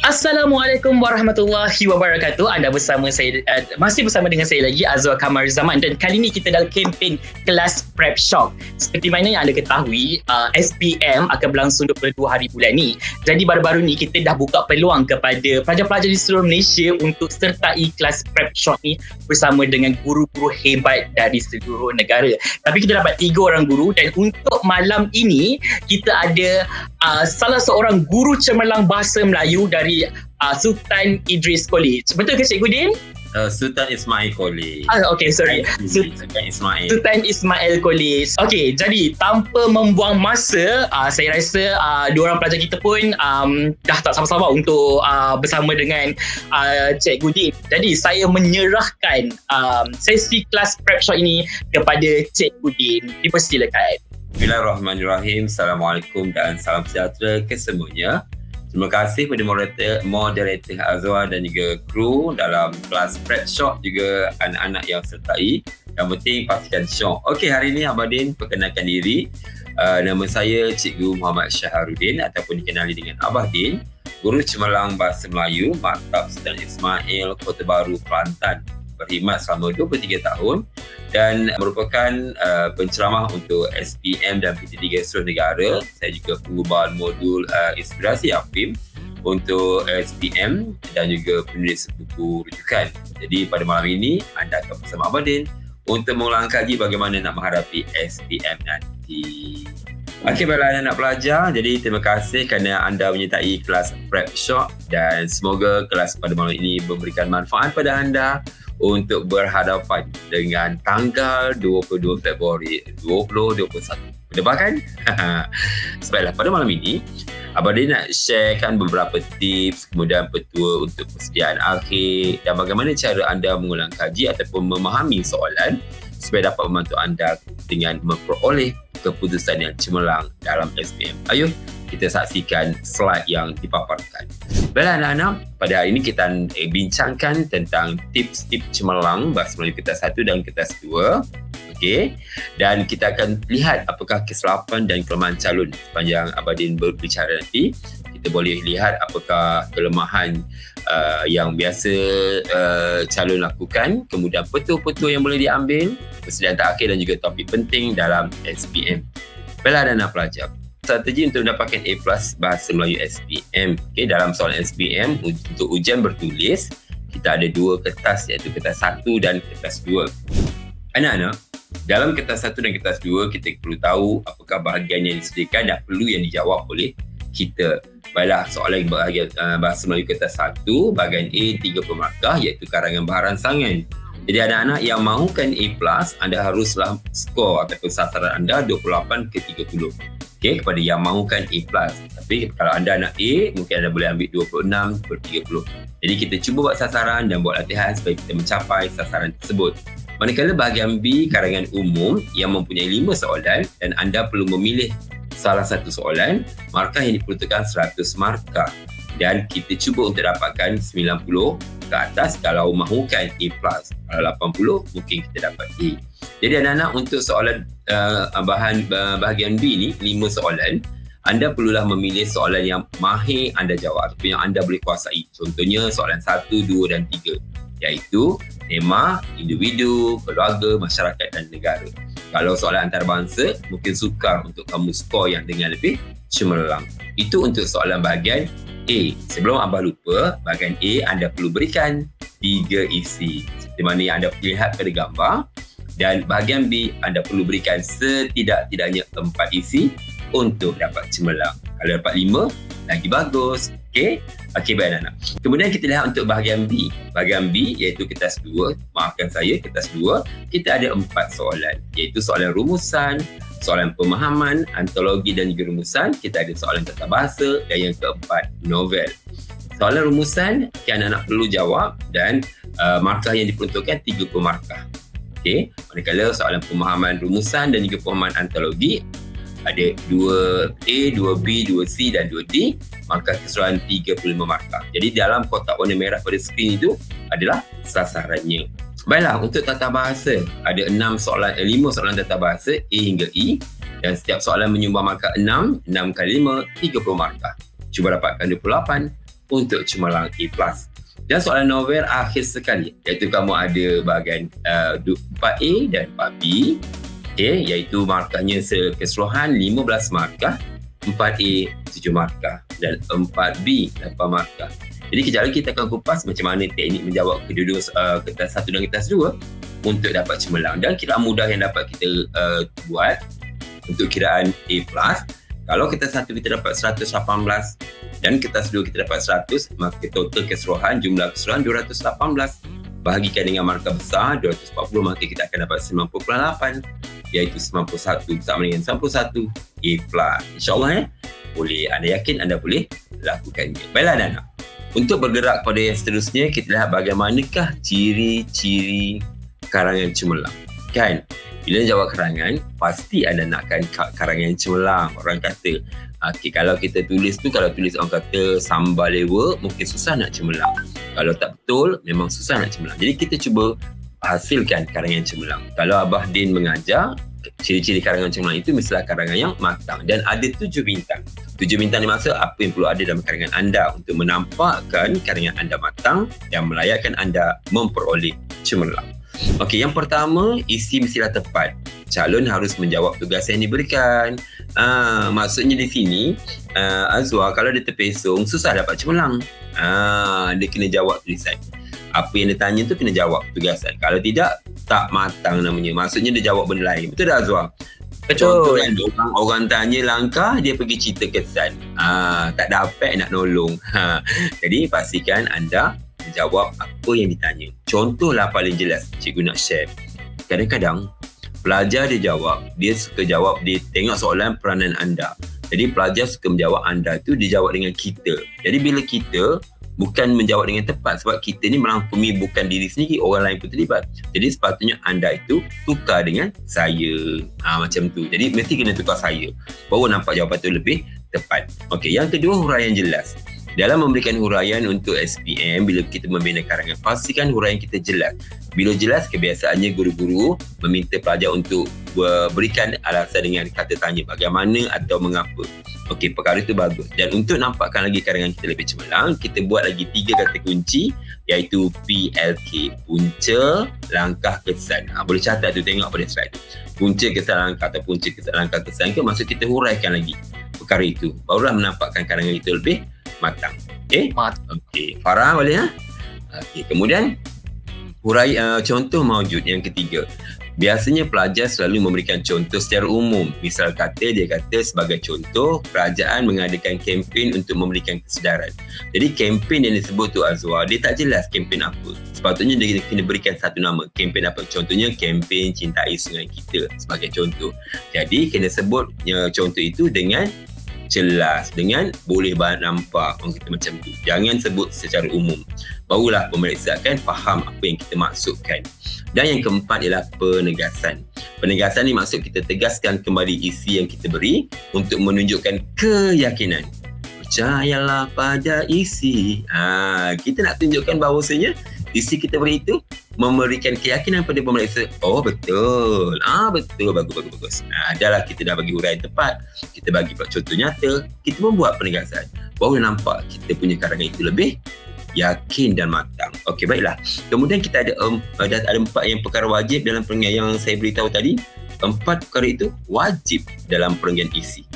Assalamualaikum warahmatullahi wabarakatuh. Anda bersama saya, masih bersama dengan saya lagi, Azwar Kamar Zaman, dan kali ini kita dalam kempen kelas Prep Shock. Seperti mana yang anda ketahui, SPM akan berlangsung 22 hari bulan ni. Jadi baru-baru ni kita dah buka peluang kepada pelajar-pelajar di seluruh Malaysia untuk sertai kelas Prep Shock ni bersama dengan guru-guru hebat dari seluruh negara. Tapi kita dapat 3 orang guru, dan untuk malam ini kita ada salah seorang guru cemerlang bahasa Melayu dari Sultan Idris College. Betul ke Cikgu Din? Sultan Ismail College. Okay, sorry. Sultan Ismail. Sultan Ismail College. Okay, jadi tanpa membuang masa, saya rasa dua orang pelajar kita pun dah tak sabar-sabar untuk bersama dengan Cikgu Din. Jadi saya menyerahkan sesi kelas Prep Shock ini kepada Cikgu Din. Dipersilakan. Bismillahirrahmanirrahim. Assalamualaikum dan salam sejahtera kesemuanya. Terima kasih kepada moderator Azwar dan juga kru dalam kelas Prep Shock, juga anak-anak yang sertai. Yang penting pastikan syok. Okey, hari ini Abang Din perkenalkan diri. Nama saya Cikgu Muhammad Syaharudin ataupun dikenali dengan Abah Din, guru cemerlang bahasa Melayu Maktab Sultan Ismail, Kota Baru, Kelantan. Berkhidmat selama 23 tahun dan merupakan penceramah untuk SPM dan PT3 seluruh negara. Saya juga pengubahan modul inspirasi AFIM untuk SPM dan juga penulis buku rujukan. Jadi pada malam ini anda akan bersama Abang Din untuk mengulang kaji bagaimana nak menghadapi SPM nanti. Okey, baiklah anak pelajar. Jadi terima kasih kerana anda menyertai kelas Prep Shock, dan semoga kelas pada malam ini memberikan manfaat pada anda untuk berhadapan dengan tanggal 22 Februari 2021. Berdebah kan? Sebaiklah pada malam ini Abang Din nak sharekan beberapa tips, kemudian petua untuk persediaan akhir dan bagaimana cara anda mengulang kaji ataupun memahami soalan supaya dapat membantu anda dengan memperoleh keputusan yang cemerlang dalam SPM. Ayuh kita saksikan slide yang dipaparkan. Baiklah anak-anak, pada hari ini kita bincangkan tentang tips-tips cemerlang bahasa Melayu kertas 1 dan kertas 2. Okey, dan kita akan lihat apakah kesilapan dan kelemahan calon sepanjang Abang Din berbicara nanti. Kita boleh lihat apakah kelemahan yang biasa calon lakukan, kemudian petua-petua yang boleh diambil, persediaan terakhir dan juga topik penting dalam SPM. Baiklah anak pelajar, strategi untuk mendapatkan A+ bahasa Melayu SPM. Okay, dalam soalan SPM untuk ujian bertulis, kita ada 2 kertas, iaitu kertas 1 dan kertas 2. Anak-anak, dalam kertas 1 dan kertas 2, kita perlu tahu apakah bahagian yang disediakan dan perlu yang dijawab oleh kita. Baiklah, soalan bahagian bahasa Melayu kertas 1, bahagian A 30 markah, iaitu karangan baharan sangan. Jadi anak-anak yang mahukan A+, anda haruslah skor ataupun sasaran anda 28 ke 30. Okey, kepada yang mahukan A+. Tapi kalau anda nak A, mungkin anda boleh ambil 26 per 30. Jadi kita cuba buat sasaran dan buat latihan supaya kita mencapai sasaran tersebut. Manakala bahagian B, karangan umum yang mempunyai 5 soalan dan anda perlu memilih salah satu soalan, markah yang diperuntukkan 100 markah. Dan kita cuba untuk dapatkan 90 ke atas kalau mahukan A+. Kalau 80, mungkin kita dapat A. Jadi anak-anak, untuk soalan bahagian B ni, 5 soalan, anda perlulah memilih soalan yang mahir anda jawab ataupun yang anda boleh kuasai. Contohnya soalan 1, 2 dan 3, iaitu tema, individu, keluarga, masyarakat dan negara. Kalau soalan antarabangsa, mungkin sukar untuk kamu skor yang dengan lebih cemerlang. Itu untuk soalan bahagian A. Sebelum Abah lupa, bahagian A anda perlu berikan 3 isi seperti mana yang anda lihat pada gambar, dan bahagian B anda perlu berikan setidak-tidaknya 4 isi untuk dapat cemerlang. Kalau dapat 5, lagi bagus. Okey, baik anak-anak. Kemudian kita lihat untuk bahagian B. Bahagian B iaitu kertas 2. Maafkan saya, kertas 2. Kita ada 4 soalan, iaitu soalan rumusan, soalan pemahaman, antologi dan juga rumusan. Kita ada soalan tata bahasa dan yang keempat, novel. Soalan rumusan, anak-anak perlu jawab dan markah yang diperuntukkan 30 markah. Okey, manakala soalan pemahaman rumusan dan juga pemahaman antologi ada 2A, 2B, 2C dan 2D, maka keseluruhan 35 markah. Jadi dalam kotak warna merah pada skrin itu adalah sasarannya. Baiklah, untuk tata bahasa ada 5 soalan tata bahasa A hingga E, dan setiap soalan menyumbang markah 6 kali 5, 30 markah. Cuba dapatkan 28. untuk cemerlang A+. Dan soalan novel akhir sekali, iaitu kamu ada bahagian 4A dan 4B, okay, iaitu markahnya keseluruhan 15 markah, 4A 7 markah dan 4B 8 markah. Jadi kejap lagi kita akan kupas macam mana teknik menjawab kedua-dua kertas 1 dan kertas 2 untuk dapat cemerlang. Dan kiraan mudah yang dapat kita buat untuk kiraan A+. Kalau kertas 1 kita dapat 118 dan kertas 2 kita dapat 100, maka total keseluruhan jumlah keseluruhan 218. Bahagikan dengan markah besar 240, maka kita akan dapat 90.8, iaitu 91 bersama dengan 91 A+. InsyaAllah boleh, anda yakin anda boleh lakukannya. Baiklah anak-anak, untuk bergerak pada yang seterusnya, kita lihat bagaimanakah ciri-ciri karangan cemerlang. Kan? Bila jawab karangan, pasti anda nakkan karangan cemerlang. Orang kata, okay, kalau kita tulis tu, kalau tulis orang kata sambal lewa, mungkin susah nak cemerlang. Kalau tak betul, memang susah nak cemerlang. Jadi kita cuba hasilkan karangan cemerlang. Kalau Abah Din mengajar, ciri-ciri karangan cemerlang itu mestilah karangan yang matang dan ada 7 bintang. 7 bintang ni maksud apa yang perlu ada dalam karangan anda untuk menampakkan karangan anda matang dan melayakkan anda memperoleh cemerlang. Okey, yang pertama, isi mestilah tepat. Calon harus menjawab tugas yang diberikan. Maksudnya di sini, Azwar kalau dia terpesong, susah dapat cemerlang. Dia kena jawab tulisan. Apa yang dia tanya tu kena jawab tugasan. Kalau tidak, tak matang namanya. Maksudnya dia jawab benda lain. Betul tak Azwar? Contoh kan, orang tanya langkah, dia pergi cerita kesan. Tak dapat nak nolong. Jadi pastikan anda menjawab apa yang ditanya. Contohlah paling jelas, cikgu nak share. Kadang-kadang pelajar dia suka jawab, dia tengok soalan peranan anda. Jadi pelajar suka menjawab anda tu, dia jawab dengan kita. Jadi bila kita bukan menjawab dengan tepat, sebab kita ni merangkumi bukan diri sendiri, orang lain pun terlibat. Jadi sepatutnya anda itu tukar dengan saya. Macam tu. Jadi mesti kena tukar saya, baru nampak jawapan tu lebih tepat. Okey, yang kedua, huraian jelas. Dalam memberikan huraian untuk SPM, bila kita membina karangan, pastikan huraian kita jelas. Bila jelas, kebiasaannya guru-guru meminta pelajar untuk berikan alasan dengan kata tanya, bagaimana atau mengapa. Okey, perkara itu bagus. Dan untuk nampakkan lagi karangan kita lebih cemerlang, kita buat lagi 3 kata kunci, iaitu PLK, punca, langkah, kesan. Boleh catat tu, tengok pada slide tu. Punca, kesan, langkah atau punca, kesan, langkah, kesan ke, maksud kita huraikan lagi perkara itu. Barulah menampakkan karangan itu lebih matang. Okey? Okey. Farah boleh Okey. Kemudian contoh maujud yang ketiga. Biasanya pelajar selalu memberikan contoh secara umum. Misal kata, dia kata sebagai contoh, kerajaan mengadakan kempen untuk memberikan kesedaran. Jadi kempen yang disebut tu Azwar, dia tak jelas kempen apa. Sepatutnya dia kena berikan satu nama. Kempen apa? Contohnya kempen cintai sungai kita sebagai contoh. Jadi kena sebut contoh itu dengan jelas, dengan boleh nampak, orang kata macam tu. Jangan sebut secara umum. Barulah pemeriksa akan faham apa yang kita maksudkan. Dan yang keempat ialah penegasan. Penegasan ni maksud kita tegaskan kembali isi yang kita beri untuk menunjukkan keyakinan. Percayalah pada isi. Kita nak tunjukkan bahawasanya isi kita beri itu memberikan keyakinan pada pemeriksa. Oh betul. Betul. Bagus. Adalah kita dah bagi huraian tepat. Kita bagi contoh nyata. Kita membuat penegasan. Baru nampak kita punya karangan itu lebih yakin dan matang. Okey, baiklah. Kemudian kita ada 4 yang perkara wajib dalam perenggan yang saya beritahu tadi. 4 perkara itu wajib dalam perenggan isi.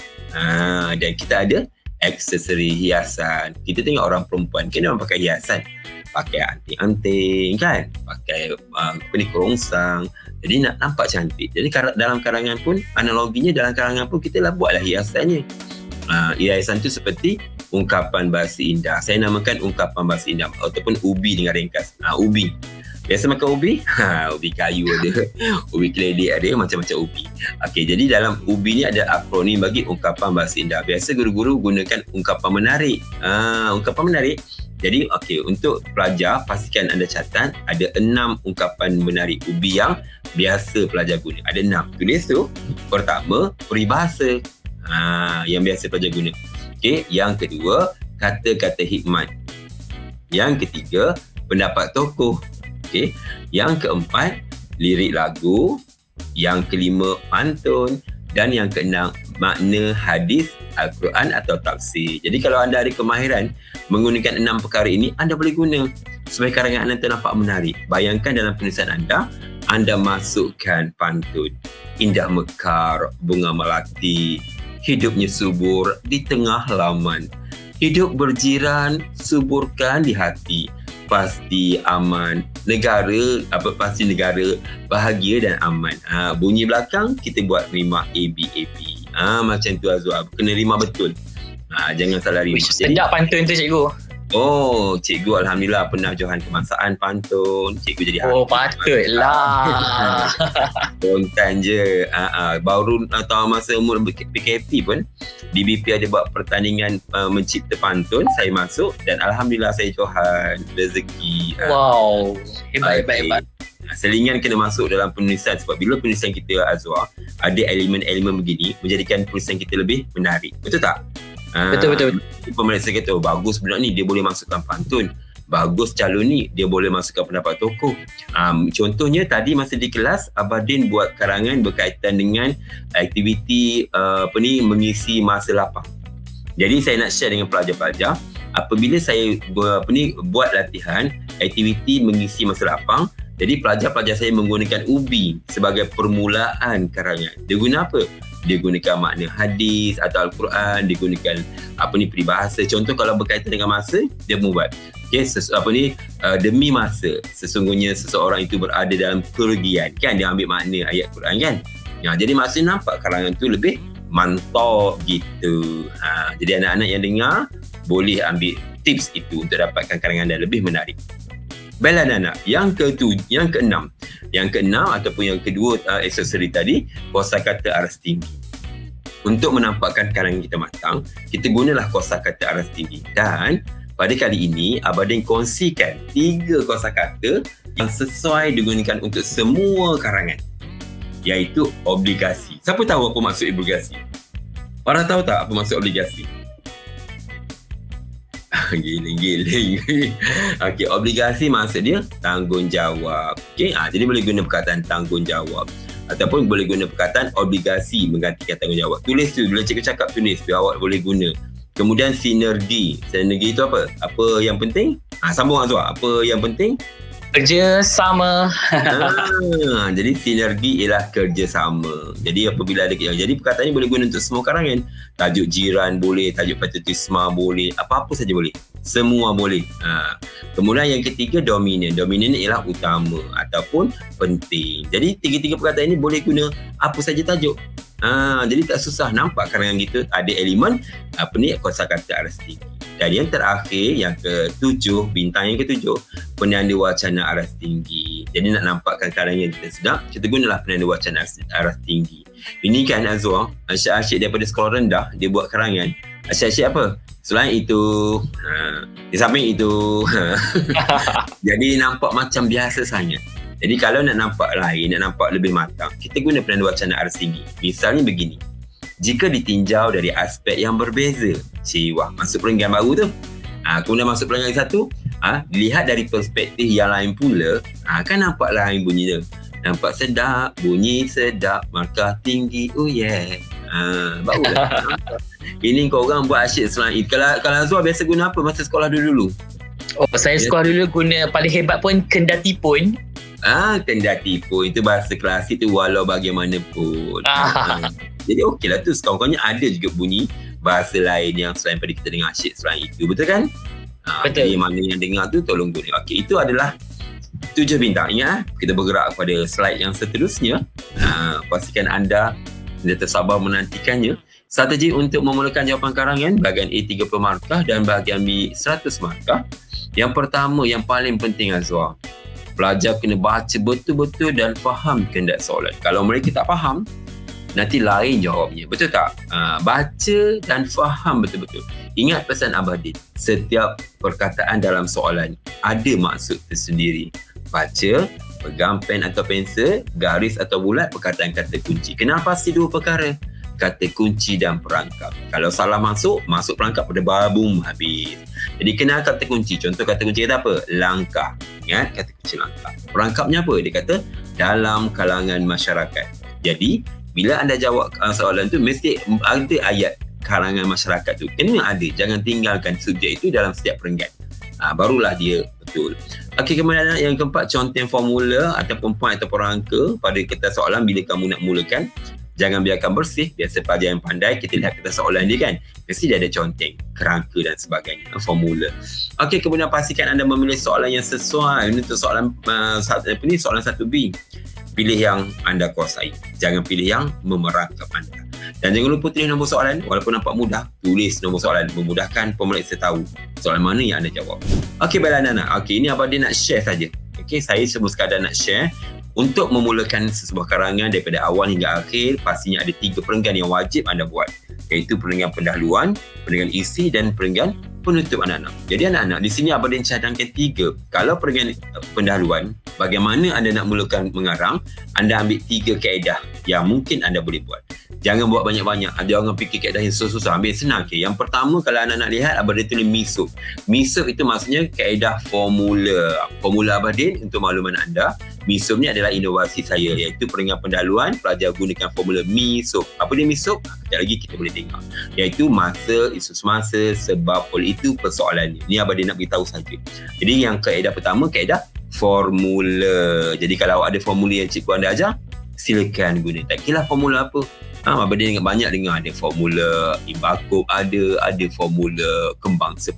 Dan kita ada aksesori hiasan. Kita tengok orang perempuan kan dia pakai hiasan. Pakai anting-anting kan, pakai kerongsang. Jadi nak nampak cantik. Jadi dalam karangan pun, analoginya dalam karangan pun kita lah buatlah hiasannya. Hiasan tu seperti ungkapan bahasa indah. Saya namakan ungkapan bahasa indah ataupun ubi dengan ringkas. Ubi. Biasa makan ubi? Ubi kayu ada. Ubi keledek ada, macam-macam ubi. Okey, jadi dalam ubi ni ada akronim bagi ungkapan bahasa indah. Biasa guru-guru gunakan ungkapan menarik. Ungkapan menarik. Jadi untuk pelajar, pastikan anda catat ada 6 ungkapan menarik ubi yang biasa pelajar guna. Ada 6. Tulis tu. Pertama, peribahasa. Yang biasa pelajar guna. Okey, yang kedua, kata-kata hikmat. Yang ketiga, pendapat tokoh. Okey, yang keempat, lirik lagu. Yang kelima, pantun. Dan yang keenam, makna hadis, Al-Quran atau tafsir. Jadi kalau anda ada kemahiran menggunakan 6 perkara ini, anda boleh guna supaya karangan anda nampak menarik. Bayangkan dalam penulisan anda masukkan pantun. Indah mekar bunga melati, hidupnya subur di tengah laman. Hidup berjiran, suburkan di hati. Pasti aman. Pasti negara bahagia dan aman. Bunyi belakang kita buat rima ABAB. Macam tu Azwar. Kena rima betul. Jangan salah rima. Sedap pantun tu cikgu. Oh, cikgu alhamdulillah pernah johan kemangsaan pantun. Cikgu jadi hakim. Patutlah. Kontan je. Baru tahun masa umur PKP pun DBP ada buat pertandingan mencipta pantun. Saya masuk dan alhamdulillah saya johan rezeki. Wow. Hebat. Selingan kena masuk dalam penulisan sebab bila penulisan kita Azwar ada elemen-elemen begini menjadikan penulisan kita lebih menarik. Betul tak? Betul. Pemerintah kata bagus budak ni dia boleh masukkan pantun, bagus calon ni dia boleh masukkan pendapat tokoh. Contohnya tadi masa di kelas Abadin buat karangan berkaitan dengan aktiviti mengisi masa lapang. Jadi saya nak share dengan pelajar-pelajar apabila saya buat latihan aktiviti mengisi masa lapang. Jadi pelajar-pelajar saya menggunakan ubi sebagai permulaan karangan. Dia guna apa? Dia gunakan makna hadis atau Al-Quran, dia gunakan peribahasa. Contoh kalau berkaitan dengan masa, dia membuat demi masa sesungguhnya seseorang itu berada dalam kerugian. Kan dia ambil makna ayat Quran kan. Jadi maksudnya nampak karangan tu lebih mantap gitu. Jadi anak-anak yang dengar boleh ambil tips itu untuk dapatkan karangan yang lebih menarik. Baiklah anak-anak, yang keenam ataupun yang kedua aksesori tadi, kosakata aras tinggi. Untuk menampakkan karangan kita matang, kita gunalah kosakata aras tinggi. Dan pada kali ini, Abadin kongsikan 3 kosakata yang sesuai digunakan untuk semua karangan, iaitu obligasi. Siapa tahu apa maksud obligasi? Orang tahu tak apa maksud obligasi? Giling. Okey, obligasi maksud dia tanggungjawab. Okey, jadi boleh guna perkataan tanggungjawab ataupun boleh guna perkataan obligasi menggantikan tanggungjawab. Tulis tu, bila cikgu cakap tulis, biar awak boleh guna. Kemudian sinergi. Sinergi itu apa? Apa yang penting? Sambung Azwar. Apa yang penting? Kerjasama. Jadi sinergi ialah kerjasama. Jadi apabila ada jadi perkataan ini boleh guna untuk semua karangan. Tajuk jiran boleh, tajuk patriotisme boleh, apa-apa saja boleh. Semua boleh. Kemudian yang ketiga dominan. Dominan ialah utama ataupun penting. Jadi 3 perkataan ini boleh guna apa saja tajuk. Jadi tak susah nampak karangan kita ada elemen kosakata aras tinggi. Dan yang terakhir, yang ke-7, bintang yang ke-7, penanda wacana aras tinggi. Jadi nak nampakkan karangan kita sedap, kita gunalah penanda wacana aras tinggi. Ini kan Azwar, asyik-asyik daripada sekolah rendah, dia buat karangan. Asyik-asyik apa? Selain itu, di samping itu. Jadi nampak macam biasa saja. Jadi kalau nak nampak lain, nak nampak lebih matang, kita guna penanda wacana aras tinggi. Misalnya begini. Jika ditinjau dari aspek yang berbeza, masuk perenggan baru tu. Kemudian masuk perenggan satu, lihat dari perspektif yang lain pula, kan nampak lain bunyi dia. Nampak sedap, bunyi sedap, markah tinggi, oh yeah. Barulah. Ini korang buat asyik selain itu. Kalau Azwar biasa guna apa masa sekolah dulu? Oh, saya sekolah dulu guna paling hebat pun kendati pun. Kendati pun. Itu bahasa klasik tu walau bagaimanapun. Jadi okeylah tu, sekawan-kawannya ada juga bunyi bahasa lain yang selain pada kita dengar asyik selain itu. Betul kan? Betul. Jadi mana yang dengar tu tolong guna. Okey, itu adalah 7 bintang. Ingat, kita bergerak kepada slide yang seterusnya. Pastikan anda tersabar menantikannya. Strategi untuk memulakan jawapan karangan bahagian A 30 markah dan bahagian B 100 markah. Yang pertama, yang paling penting Azwar, pelajar kena baca betul-betul dan faham kehendak soalan. Kalau mereka tak faham, nanti lain jawabnya. Betul tak? Baca dan faham betul-betul. Ingat pesan Abadin, setiap perkataan dalam soalan ada maksud tersendiri. Baca, pegang pen atau pensel, garis atau bulat perkataan kata kunci. Kenapa pasti 2 perkara? Kata kunci dan perangkap. Kalau salah masuk perangkap pada babum habis. Jadi kenal kata kunci. Contoh kata kunci kata apa? Langkah. Ingat kata kunci langkah. Perangkapnya apa? Dia kata dalam kalangan masyarakat. Jadi bila anda jawab soalan tu, mesti ada ayat karangan masyarakat tu. Kena ada. Jangan tinggalkan subjek itu dalam setiap perenggan. Barulah dia betul. Okey, kemudian yang keempat, conteng formula ataupun point ataupun rangka pada kertas soalan bila kamu nak mulakan. Jangan biarkan bersih. Biasa pelajar yang pandai, kita lihat kertas soalan dia kan, mesti dia ada conteng, kerangka dan sebagainya, formula. Okey, kemudian pastikan anda memilih soalan yang sesuai untuk soalan soalan 1B. Pilih yang anda kuasai. Jangan pilih yang memerangkap anda. Dan jangan lupa tulis nombor soalan. Walaupun nampak mudah, tulis nombor soalan. Memudahkan pemeriksa tahu soalan mana yang anda jawab. Okey, baiklah anak-anak. Okey, ini apa dia nak share saja. Okey, saya cuma sekadar nak share. Untuk memulakan sebuah karangan daripada awal hingga akhir, pastinya ada 3 perenggan yang wajib anda buat. Iaitu perenggan pendahuluan, perenggan isi dan perenggan penutup anak-anak. Jadi anak-anak, di sini Abang Din cadangkan 3. Kalau perenggan pendahuluan, bagaimana anda nak mulakan mengarang, anda ambil 3 kaedah yang mungkin anda boleh buat. Jangan buat banyak-banyak. Ada orang fikir kaedah yang susah-susah. Ambil senang. Okay. Yang pertama, kalau anak-anak lihat, Abang Din tulis MISUP. MISUP itu maksudnya kaedah formula. Formula Abang Din untuk makluman anda. MISUP ni adalah inovasi saya, iaitu perenggan pendahuluan, pelajar gunakan formula MISUP. Apa dia MISUP? Sekejap lagi kita boleh tengok. Iaitu masa, isu semasa, sebab, oleh itu, persoalan ni. Ini Abang Din nak beritahu saja. Jadi yang kaedah pertama, kaedah formula. Jadi kalau ada formula yang cikgu anda ajar, silakan guna. Tak kira formula apa. Abang Din banyak dengar ada formula Imbakub, ada formula kembang 10,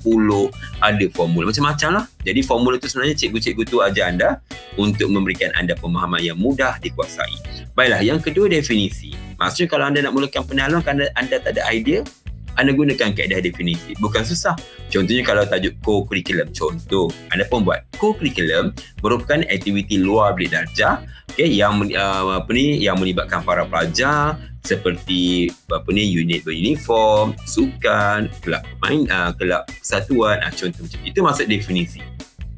ada formula macam-macam lah. Jadi formula tu sebenarnya cikgu-cikgu tu ajar anda untuk memberikan anda pemahaman yang mudah dikuasai. Baiklah, yang kedua, definisi. Maksudnya kalau anda nak mulakan pendahuluan, kalau anda tak ada idea, anda gunakan kaedah definisi. Bukan susah. Contohnya kalau tajuk co-curriculum. Contoh, anda pun buat co-curriculum merupakan aktiviti luar bilik darjah, yang yang melibatkan para pelajar seperti unit beruniform, sukan, kelab kelab persatuan, contoh macam itu. Masuk definisi.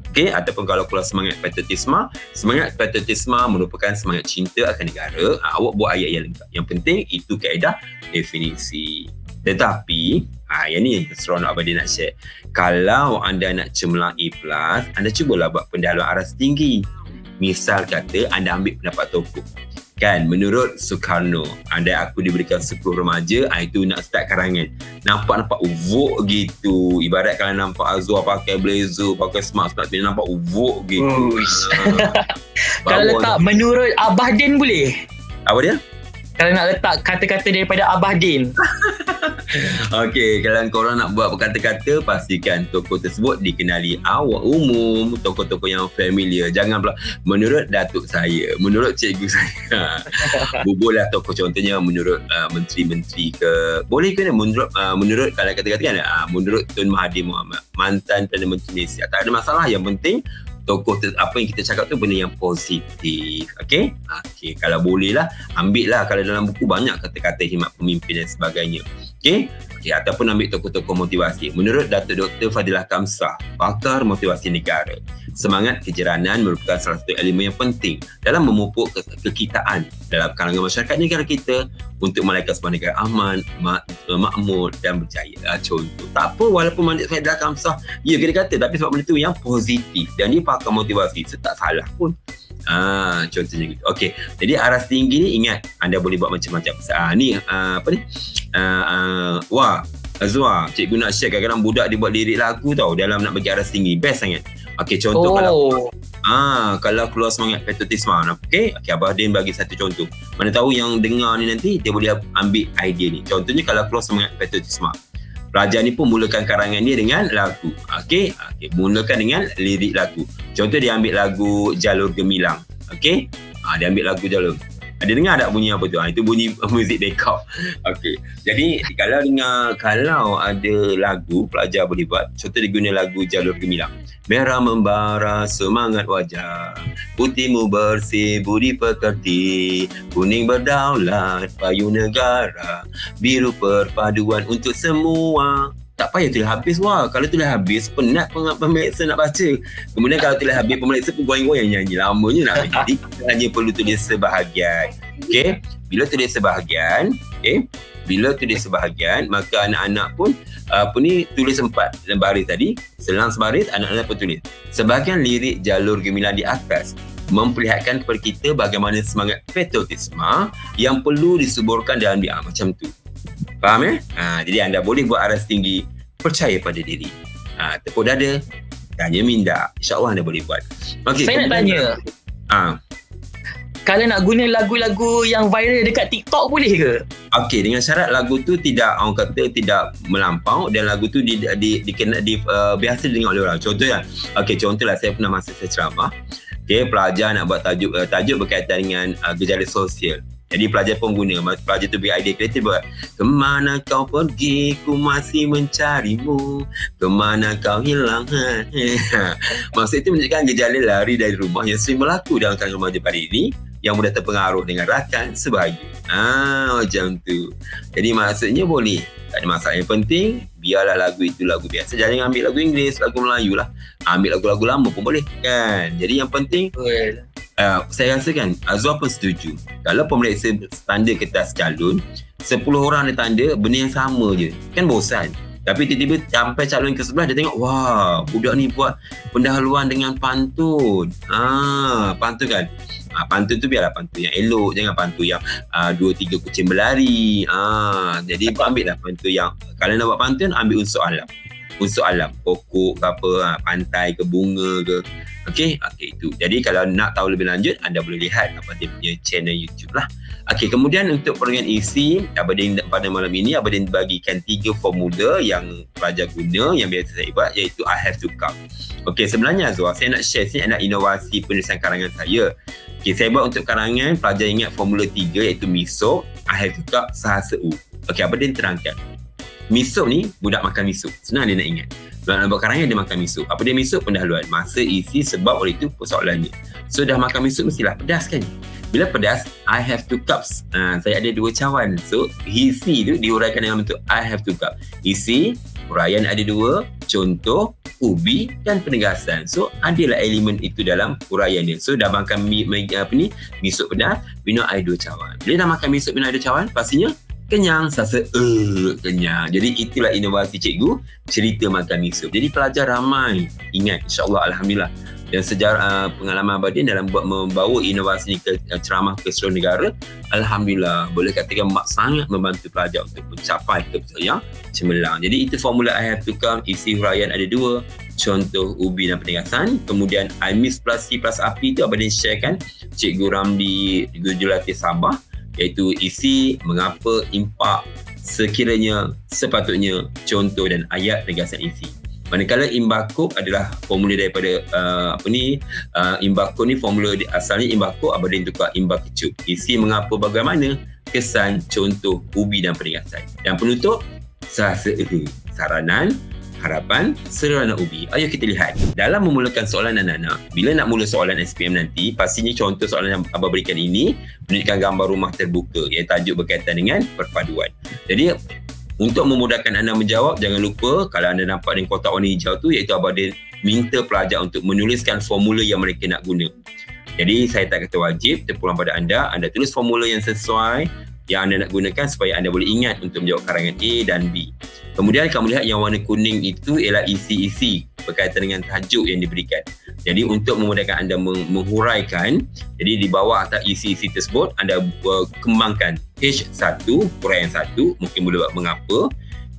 Okey, ataupun kalau kelas semangat patriotisme merupakan semangat cinta akan negara, awak buat ayat yang lengkap. Yang penting itu kaedah definisi. Tetapi yang ni seronok Abang Din nak share. Kalau anda nak cemerlang A+, anda cubalah buat pendahuluan aras tinggi. Misal kata anda ambil pendapat tokoh. Kan, menurut Soekarno, andai aku diberikan 10 remaja, itu nak start karangan. Nampak uvuk gitu. Ibarat kalau nampak Azwar pakai blazer, pakai smart, nampak uvuk gitu. Kalau letak menurut Abah Din boleh? Apa dia? Kalau nak letak kata-kata daripada Abah Din. Okey, kalau korang nak buat kata-kata, pastikan tokoh tersebut dikenali awak umum, tokoh-tokoh yang familiar. Jangan pula menurut datuk saya, menurut cikgu saya. Bolehlah tokoh, contohnya menurut menteri-menteri ke. Boleh ke menurut kalau kata-kata kan, menurut Tun Mahathir Mohamad, mantan Perdana Menteri Malaysia. Tak ada masalah, yang penting tokoh apa yang kita cakap tu benda yang positif. Okey, kalau boleh lah, ambil lah. Kalau dalam buku banyak kata-kata khidmat pemimpin dan sebagainya. Okey, ataupun ambil tokoh-tokoh motivasi. Menurut Datuk Dr. Fadilah Kamsah, pakar motivasi negara, semangat kejiranan merupakan salah satu elemen yang penting dalam memupuk kekitaan dalam kalangan masyarakat negara kita untuk melahirkan sebuah negara aman, makmur dan berjaya. Contoh, tak apa walaupun Fadilah Kamsah kena kata, tapi sebab benda tu yang positif dan dia pakar motivasi, tak salah pun. Contohnya gitu. Okey, jadi aras tinggi ni ingat anda boleh buat macam-macam. Azwar, cikgu nak share kadang-kadang budak dia buat lirik lagu tau dalam nak bagi aras tinggi. Best sangat. Okey, contoh kalau keluar semangat patriotisme. Okey, Abah Din bagi satu contoh. Mana tahu yang dengar ni nanti dia boleh ambil idea ni. Contohnya kalau keluar semangat patriotisme, pelajar ni pun mulakan karangan dia dengan lagu. Okey, mulakan dengan lirik lagu. Contoh dia ambil lagu Jalur Gemilang. Okey, dia ambil lagu Jalur. Ada dengar tak bunyi apa tu? Itu bunyi muzik backup. Okey. Jadi kalau ada lagu pelajar boleh buat. Contoh dia guna lagu Jalur Gemilang. Merah membara semangat wajah, putihmu bersih budi pekerti, kuning berdaulat payung negara, biru perpaduan untuk semua. Tak payah tulis habis. Kalau tulis habis penat pemeriksa nak baca. Kemudian kalau tulis habis pemeriksa pun goyang-goyang nyanyi, lamanya nak. Jadi kita hanya perlu tulis sebahagian. Okey, bila tulis sebahagian, maka anak-anak pun tulis 4 baris tadi, selang sebaris, anak-anak pun tulis sebahagian lirik Jalur Gemilang di atas. memperlihatkan kepada kita bagaimana semangat patriotisme yang perlu disuburkan dalam dia. Macam tu. Faham jadi anda boleh buat aras tinggi, percaya pada diri. Tepuk dada, tanya minda. InsyaAllah anda boleh buat. Okay, saya nak tanya. Kalau nak guna lagu-lagu yang viral dekat TikTok boleh ke? Okey, dengan syarat lagu tu tidak, orang kata tidak melampau dan lagu tu biasa didengar oleh orang. Contohnya, contohlah saya pernah masa saya ceramah. Pelajar nak buat tajuk berkaitan dengan gejala sosial. Jadi pelajar pun guna, pelajar tu beri idea kreatif buat, kemana kau pergi, ku masih mencarimu, kemana kau hilang. Maksud itu menunjukkan gejala lari dari rumah yang sering berlaku dalam kalangan remaja pada ini, yang mudah terpengaruh dengan rakan sebahagia. Macam tu. Jadi maksudnya boleh, tak ada masalah. Yang penting biarlah lagu itu lagu biasa, jangan ambil lagu Inggeris, lagu Melayu lah. Ambil lagu-lagu lama pun boleh kan. Jadi yang penting saya rasa kan Azwar pun setuju. Kalau pemeriksa tanda kertas calon 10 orang dia tanda benda yang sama je, kan bosan. Tapi tiba-tiba sampai calon ke sebelah, dia tengok, wah, budak ni buat pendahuluan dengan pantun. Pantun kan. Pantun tu biarlah pantun yang elok, jangan pantun yang 2-3 kucing berlari. Jadi ambil lah pantun yang, kalau nak buat pantun, ambil unsur alam. Unsur alam, pokok ke apa, pantai ke, bunga ke. Okey, itu. Jadi kalau nak tahu lebih lanjut, anda boleh lihat Abadin punya channel YouTube lah. Kemudian untuk perenggan isi, Abadin pada malam ini, Abadin bagikan 3 formula yang pelajar guna, yang biasa saya buat, iaitu I have to come. Sebenarnya Azwar, saya nak share sini anak inovasi penulisan karangan saya. Saya buat untuk karangan, pelajar ingat formula 3, iaitu misop, I have to come, sahasa U. Abadin terangkan. Misop ni, budak makan misop. Senang dia nak ingat. Kalau nak buat karangan, dia makan misop. Apa dia misop? Pendahuluan. Masa, isi, sebab, oleh itu persoalannya. So, dah makan misop mestilah pedas kan? Bila pedas, I have 2 cups. Saya ada 2 cawan. So, isi tu diuraikan dalam bentuk I have 2 cups. Isi, uraian ada 2. Contoh, ubi dan penegasan. So, adalah elemen itu dalam uraian dia. So, dah makan misop pedas, minum air 2 cawan. Bila dah makan misop, minum air 2 cawan, pastinya kenyang, sasa kenyang. Jadi itulah inovasi cikgu, cerita makan misop. Jadi pelajar ramai ingat, insyaAllah, alhamdulillah. Dan sejarah pengalaman Abadin dalam membawa inovasi ini ke ceramah ke seluruh negara, alhamdulillah, boleh katakan sangat membantu pelajar untuk mencapai keputusan yang cemerlang. Jadi itu formula I have to come, isi huraian ada 2, contoh ubi dan penegasan. Kemudian I miss plus C plus api itu Abadin sharekan Cikgu Ramli Julati Sabah, iaitu isi, mengapa, impak, sekiranya, sepatutnya, contoh dan ayat penegasan isi. Manakala imbakuk adalah formula daripada imbakuk ni formula asalnya imbakuk, Abadin tukar imbakecup. Isi, mengapa, bagaimana, kesan, contoh, ubi dan penegasan. Dan penutup, sahasa saranan, harapan, serana ubi. Ayo kita lihat. Dalam memulakan soalan anak-anak, bila nak mula soalan SPM nanti, pastinya contoh soalan yang Abah berikan ini menunjukkan gambar rumah terbuka yang tajuk berkaitan dengan perpaduan. Jadi, untuk memudahkan anda menjawab, jangan lupa kalau anda nampak di kotak warna hijau tu, iaitu Abah minta pelajar untuk menuliskan formula yang mereka nak guna. Jadi, saya tak kata wajib, terpulang pada anda tulis formula yang sesuai yang anda nak gunakan supaya anda boleh ingat untuk menjawab karangan A dan B. Kemudian kamu lihat yang warna kuning itu ialah isi-isi berkaitan dengan tajuk yang diberikan. Jadi untuk memudahkan anda menghuraikan, jadi di bawah atas isi-isi tersebut anda kembangkan H1, huraian 1, mungkin boleh buat mengapa.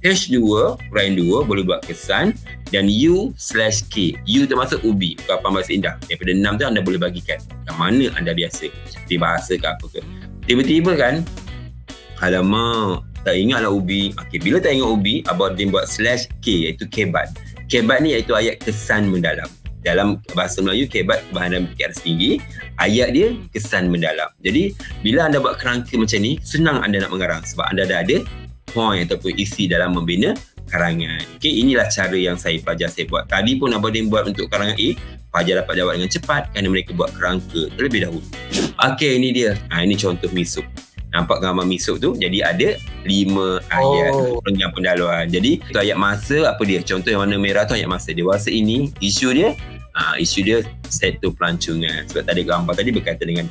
H2, huraian 2, boleh buat kesan. Dan U/K. U termasuk ubi, ungkapan bahasa indah. Daripada 6 tu anda boleh bagikan yang mana anda biasa, di bahasa ke apa ke. Tiba-tiba kan, alamak, tak ingatlah ubi. Bila tak ingat ubi, Abadin buat /K, iaitu kebat. Kebat ni iaitu ayat kesan mendalam. Dalam bahasa Melayu, kebat kebahagiaan aras tinggi. Ayat dia kesan mendalam. Jadi, bila anda buat kerangka macam ni, senang anda nak mengarang sebab anda dah ada point ataupun isi dalam membina karangan. Inilah cara yang pelajar saya buat. Tadi pun Abadin buat untuk karangan A, pelajar dapat jawab dengan cepat kerana mereka buat kerangka terlebih dahulu. Ini dia. Ini contoh misop. Nampak gambar misop tu? Jadi ada 5 ayat dengan pendahuluan. Jadi itu ayat masa, apa dia? Contoh yang warna merah tu ayat masa. Dewasa ini, isu dia sektor pelancongan. Sebab tadi gambar tadi berkaitan dengan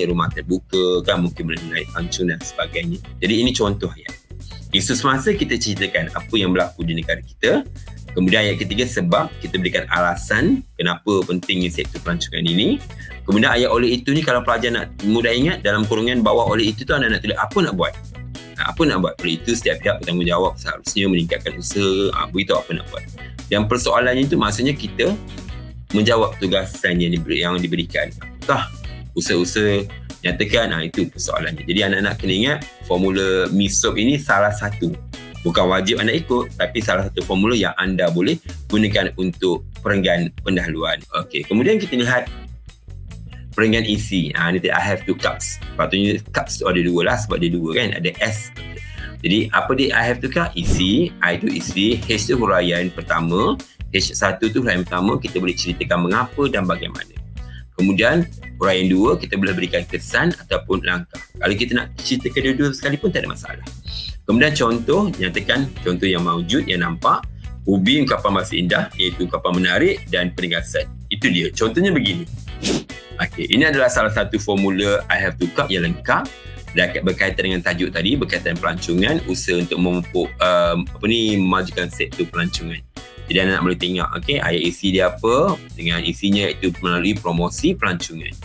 rumah terbuka kan, mungkin boleh naik pelancongan dan sebagainya. Jadi ini contoh ayat. Isu semasa kita ceritakan apa yang berlaku di negara kita. Kemudian ayat ketiga, sebab, kita berikan alasan kenapa pentingnya sektor pelancongan ini. Kemudian ayat oleh itu ni, kalau pelajar nak mudah ingat, dalam kurungan bawah oleh itu tu anda nak tulis apa nak buat. Apa nak buat? Oleh itu setiap pihak bertanggungjawab seharusnya meningkatkan usaha, beritahu apa nak buat. Dan persoalannya itu maksudnya kita menjawab tugasan yang diberikan. Apakah usaha-usaha nyatakan? Itu persoalannya. Jadi anak-anak kena ingat formula MISOP ini salah satu. Bukan wajib anda ikut, tapi salah satu formula yang anda boleh gunakan untuk perenggan pendahuluan. Okey, kemudian kita lihat perenggan isi. Ni I have two cups. Patutnya cups tu ada dua lah sebab dia dua kan, ada S. Jadi apa dia I have two cup? Isi, I tu isi, H tu huraian pertama, H1 tu huraian pertama, kita boleh ceritakan mengapa dan bagaimana. Kemudian huraian 2 kita boleh berikan kesan ataupun langkah. Kalau kita nak ceritakan dua-dua sekali pun tak ada masalah. Kemudian contoh, nyatakan contoh yang mawjud, yang nampak. Ubi ungkapan bahasa indah, iaitu ungkapan menarik dan penegasan. Itu dia. Contohnya begini. Okey, ini adalah salah satu formula I have to cup yang lengkap. Berkaitan dengan tajuk tadi, berkaitan pelancongan, usaha untuk memajukan sektor pelancongan. Jadi anak boleh tengok, ayat isi dia apa, dengan isinya iaitu melalui promosi pelancongan.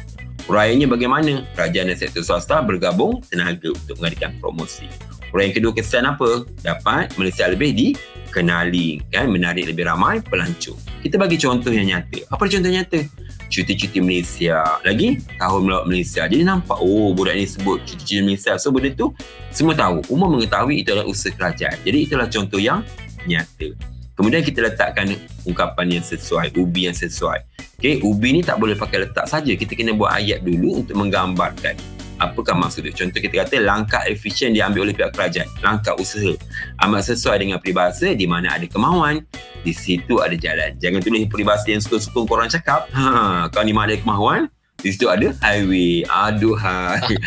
Huraiannya bagaimana? Kerajaan dan sektor swasta bergabung tenaga untuk mengadakan promosi. Huraian kedua, kesan apa? Dapat Malaysia lebih dikenali, kan? Menarik lebih ramai pelancong. Kita bagi contoh yang nyata. Apa contoh nyata? Cuti-cuti Malaysia. Lagi, tahun melawat Malaysia. Jadi nampak, budak ni sebut cuti-cuti Malaysia. So benda tu semua tahu. Umum mengetahui itu adalah usaha kerajaan. Jadi itulah contoh yang nyata. Kemudian kita letakkan ungkapan yang sesuai, ubi yang sesuai. Ubi ni tak boleh pakai letak saja. Kita kena buat ayat dulu untuk menggambarkan apakah maksud dia. Contoh kita kata langkah efisien diambil oleh pihak kerajaan. Langkah usaha amat sesuai dengan peribahasa, di mana ada kemahuan, di situ ada jalan. Jangan tulis peribahasa yang suka-suka korang cakap. Kalau di mana ada kemahuan, di situ ada highway. Aduhai.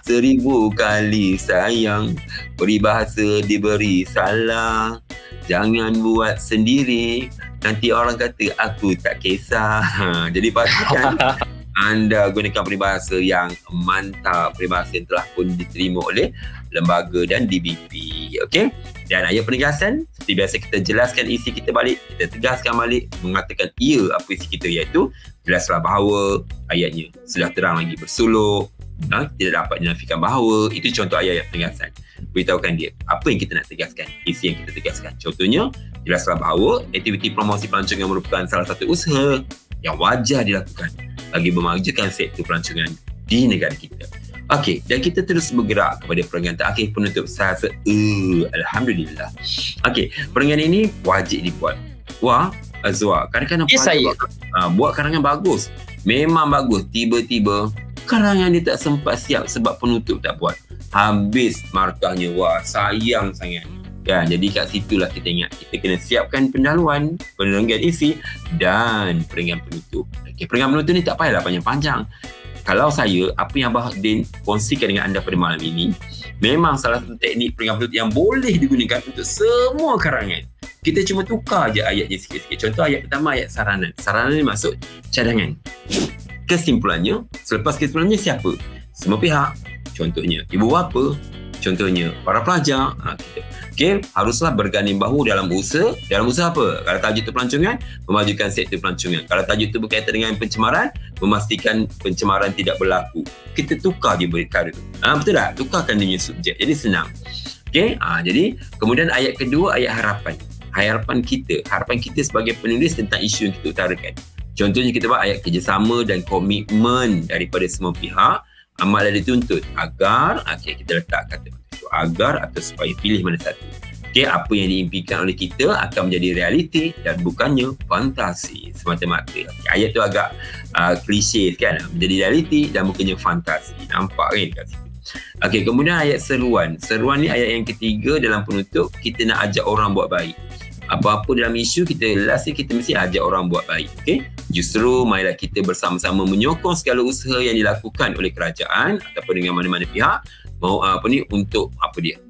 1000 kali sayang, peribahasa diberi salah. Jangan buat sendiri, nanti orang kata aku tak kisah. Jadi pastikan anda gunakan peribahasa yang mantap, peribahasa yang telah pun diterima oleh lembaga dan DBP. Okey? Dan ayat penegasan, seperti biasa kita jelaskan isi kita balik, kita tegaskan balik, mengatakan apa isi kita, iaitu jelaslah bahawa ayatnya sudah terang lagi bersuluk, tidak dapat dinafikan bahawa. Itu contoh ayat penegasan. Beritahukan dia apa yang kita nak tegaskan, isi yang kita tegaskan. Contohnya, jelaslah bahawa aktiviti promosi pelancongan merupakan salah satu usaha yang wajar dilakukan bagi memajukan sektor pelancongan di negara kita. Okey, dan kita terus bergerak kepada perenggan terakhir penutup sahasa. Alhamdulillah. Okey, perenggan ini wajib dibuat. Wah, Azwa, kadang-kadang buat karangan bagus. Memang bagus. Tiba-tiba karangan dia tak sempat siap sebab penutup tak buat. Habis markahnya. Wah, sayang sangat. Ya, jadi kat situlah kita ingat kita kena siapkan pendahuluan, perenggan isi dan perenggan penutup. Okey, perenggan penutup ni tak payahlah panjang-panjang. Kalau saya, apa yang Abah Din kongsikan dengan anda pada malam ini, memang salah satu teknik perenggan penutup yang boleh digunakan untuk semua karangan. Kita cuma tukar je ayatnya sikit-sikit. Contoh ayat pertama, ayat saranan. Saranan ni maksud cadangan. Kesimpulannya, selepas kesimpulannya siapa? Semua pihak. Contohnya, ibu bapa. Contohnya, para pelajar. Okey, haruslah berganding bahu dalam usaha. Dalam usaha apa? Kalau tajuk itu pelancongan, memajukan sektor pelancongan. Kalau tajuk itu berkaitan dengan pencemaran, memastikan pencemaran tidak berlaku. Kita tukar je perkara tu. Betul tak? Tukarkan dia subjek. Jadi senang. Okey, jadi kemudian ayat kedua, ayat harapan. Harapan kita sebagai penulis tentang isu yang kita utarakan. Contohnya kita buat ayat kerjasama dan komitmen daripada semua pihak amatlah dituntut agar, kita letak kata itu, agar atau supaya pilih mana satu. Apa yang diimpikan oleh kita akan menjadi realiti dan bukannya fantasi semata-mata. Ayat tu agak klise kan, menjadi realiti dan bukannya fantasi. Nampak kan kat situ. Kemudian ayat seruan. Seruan ni ayat yang ketiga dalam penutup, kita nak ajak orang buat baik. Apa-apa dalam isu kita mesti ajak orang buat baik. Justru marilah kita bersama-sama menyokong segala usaha yang dilakukan oleh kerajaan ataupun dengan mana-mana pihak untuk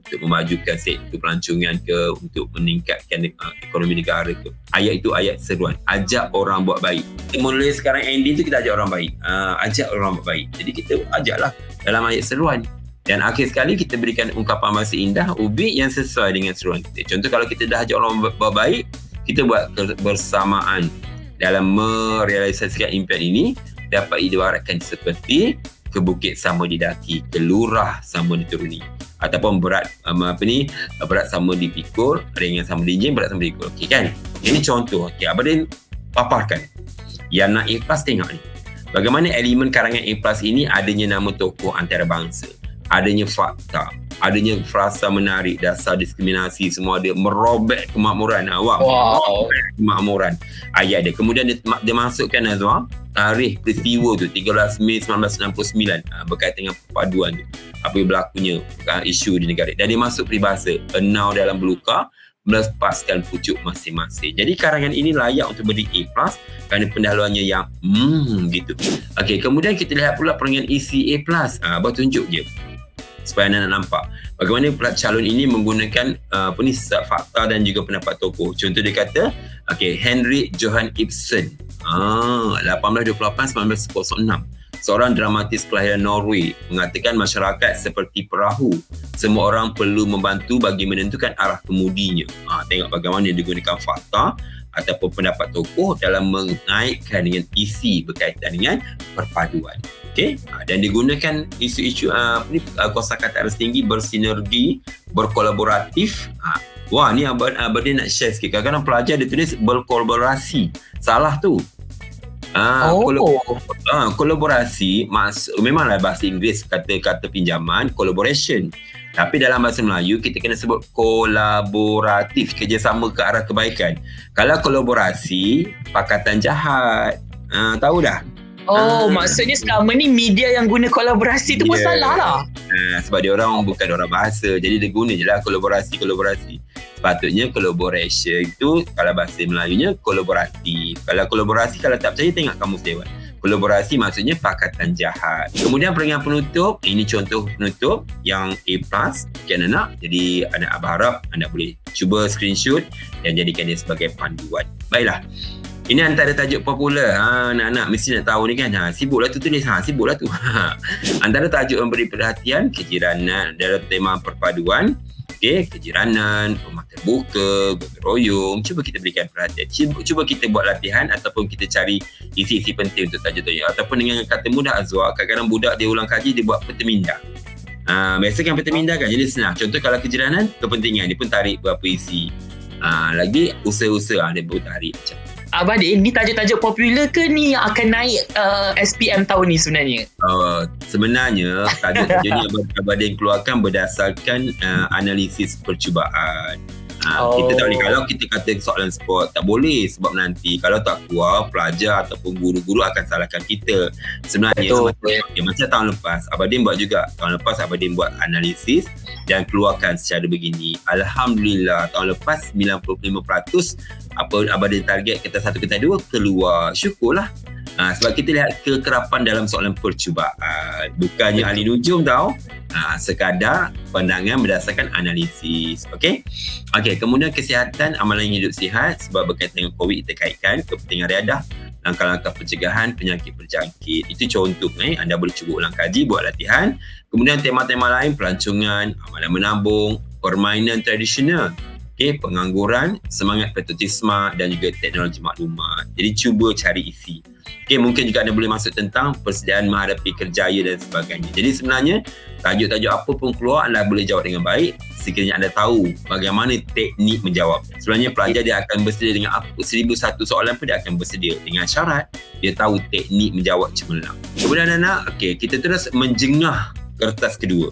untuk memajukan sektor pelancongan ke, untuk meningkatkan ekonomi negara ke. Ayat itu ayat seruan, ajak orang buat baik. Mula sekarang ending tu kita ajak orang baik. Ajak orang buat baik. Jadi kita ajaklah dalam ayat seruan. Dan akhir sekali kita berikan ungkapan bahasa indah, ubi yang sesuai dengan seruan kita. Contoh kalau kita dah ajak orang buat baik, kita buat kebersamaan dalam merealisasikan impian ini dapat ibaratkan seperti ke bukit sama didaki, ke lurah sama dituruni, ataupun berat sama dipikul, ringan sama dijing, berat sama dipikul. Okey kan? Ini contoh. Okey, Abadin paparkan. Yang nak A+ tengok ni. Bagaimana elemen karangan A+ ini adanya nama tokoh antarabangsa, adanya fakta, adanya frasa menarik, dasar diskriminasi, semua dia merobek kemakmuran. Merobek kemakmuran ayat dia. Kemudian dia masukkan Azwar tarikh peristiwa tu 13 Mei 1969 berkaitan dengan perpaduan tu, apa berlakunya isu di negara, dan dia masuk peribahasa enau dalam belukar melepaskan pucuk masing-masing. Jadi karangan ini layak untuk beri A+ kerana pendahuluannya yang gitu. Okey, kemudian kita lihat pula perangan isi A+. Abang tunjuk je supaya anda nampak bagaimana calon ini menggunakan fakta dan juga pendapat tokoh. Contoh dia kata, Henrik Johan Ibsen, 1828-1906, seorang dramatis kelahiran Norway, mengatakan masyarakat seperti perahu. Semua orang perlu membantu bagi menentukan arah kemudinya. Tengok bagaimana dia gunakan fakta ataupun pendapat tokoh dalam mengaitkan dengan isi berkaitan dengan perpaduan. Okay? Dan digunakan isu-isu kosakata aras tinggi, bersinergi, berkolaboratif. Wah, ni Abadin nak share sikit. Kadang-kadang pelajar dia tulis berkolaborasi. Salah tu. Kolaborasi memanglah bahasa Inggeris kata-kata pinjaman collaboration, tapi dalam bahasa Melayu kita kena sebut kolaboratif, kerjasama ke arah kebaikan. Kalau kolaborasi pakatan jahat, tahu dah. Maksudnya selama ni media yang guna kolaborasi tu pun salah lah. Sebab dia orang bukan orang bahasa, jadi dia guna je lah kolaborasi. Sepatutnya collaboration itu kalau bahasa Melayunya kolaboratif. Kalau kolaborasi, kalau tak percaya tengok kamus dewan. Kolaborasi maksudnya pakatan jahat. Kemudian perangan penutup, ini contoh penutup yang A+. Okay, anak-anak. Jadi anak abang harap anda boleh cuba screenshot dan jadikan dia sebagai panduan. Baiklah. Ini antara tajuk popular. Anak-anak mesti nak tahu ni kan. Sibuklah tu tulis. Sibuklah tu. Antara tajuk yang beri perhatian, kejiranan dalam tema perpaduan. Kejiranan, rumah terbuka, gotong royong. Cuba kita berikan perhatian. Cuba kita buat latihan ataupun kita cari isi-isi penting untuk tajuk-tajuk. Ataupun dengan kata mudah Azwar, kadang-kadang budak dia ulang kaji, dia buat peta minda. Biasa kan peta minda kan, jadi senang. Contoh kalau kejiranan, kepentingan, dia pun tarik berapa isi. Lagi usaha-usaha, dia pun tarik macam. Abadin, ni tajuk-tajuk popular ke ni yang akan naik SPM tahun ni sebenarnya? Sebenarnya tajuk-tajuk ni Abadin keluarkan berdasarkan analisis percubaan. Kita tak boleh, kalau kita kata soalan sport tak boleh, sebab nanti kalau tak keluar, pelajar ataupun guru-guru akan salahkan kita. Sebenarnya macam tahun lepas Abadin buat juga. Tahun lepas Abadin buat analisis dan keluarkan secara begini. Alhamdulillah tahun lepas 95% apa Abadin target kata 1 kata 2 keluar. Syukurlah. Sebab kita lihat kekerapan dalam soalan percubaan, bukannya ahli nujum tau. Sekadar pandangan berdasarkan analisis. Okey, kemudian kesihatan, amalan hidup sihat, sebab berkaitan dengan COVID kita kaitkan kepentingan riadah, langkah-langkah pencegahan penyakit berjangkit. Itu contoh. Anda boleh cuba ulang kaji, buat latihan. Kemudian tema-tema lain, pelancongan, amalan menabung, permainan tradisional, pengangguran, semangat patriotisme dan juga teknologi maklumat. Jadi cuba cari isi. Mungkin juga anda boleh masuk tentang persediaan menghadapi kerjaya dan sebagainya. Jadi sebenarnya tajuk-tajuk apa pun keluar, anda boleh jawab dengan baik sekiranya anda tahu bagaimana teknik menjawab. Sebenarnya pelajar dia akan bersedia dengan 1001 soalan pun dia akan bersedia dengan syarat dia tahu teknik menjawab cemerlang. Kemudian anak-anak, kita terus menjengah kertas kedua.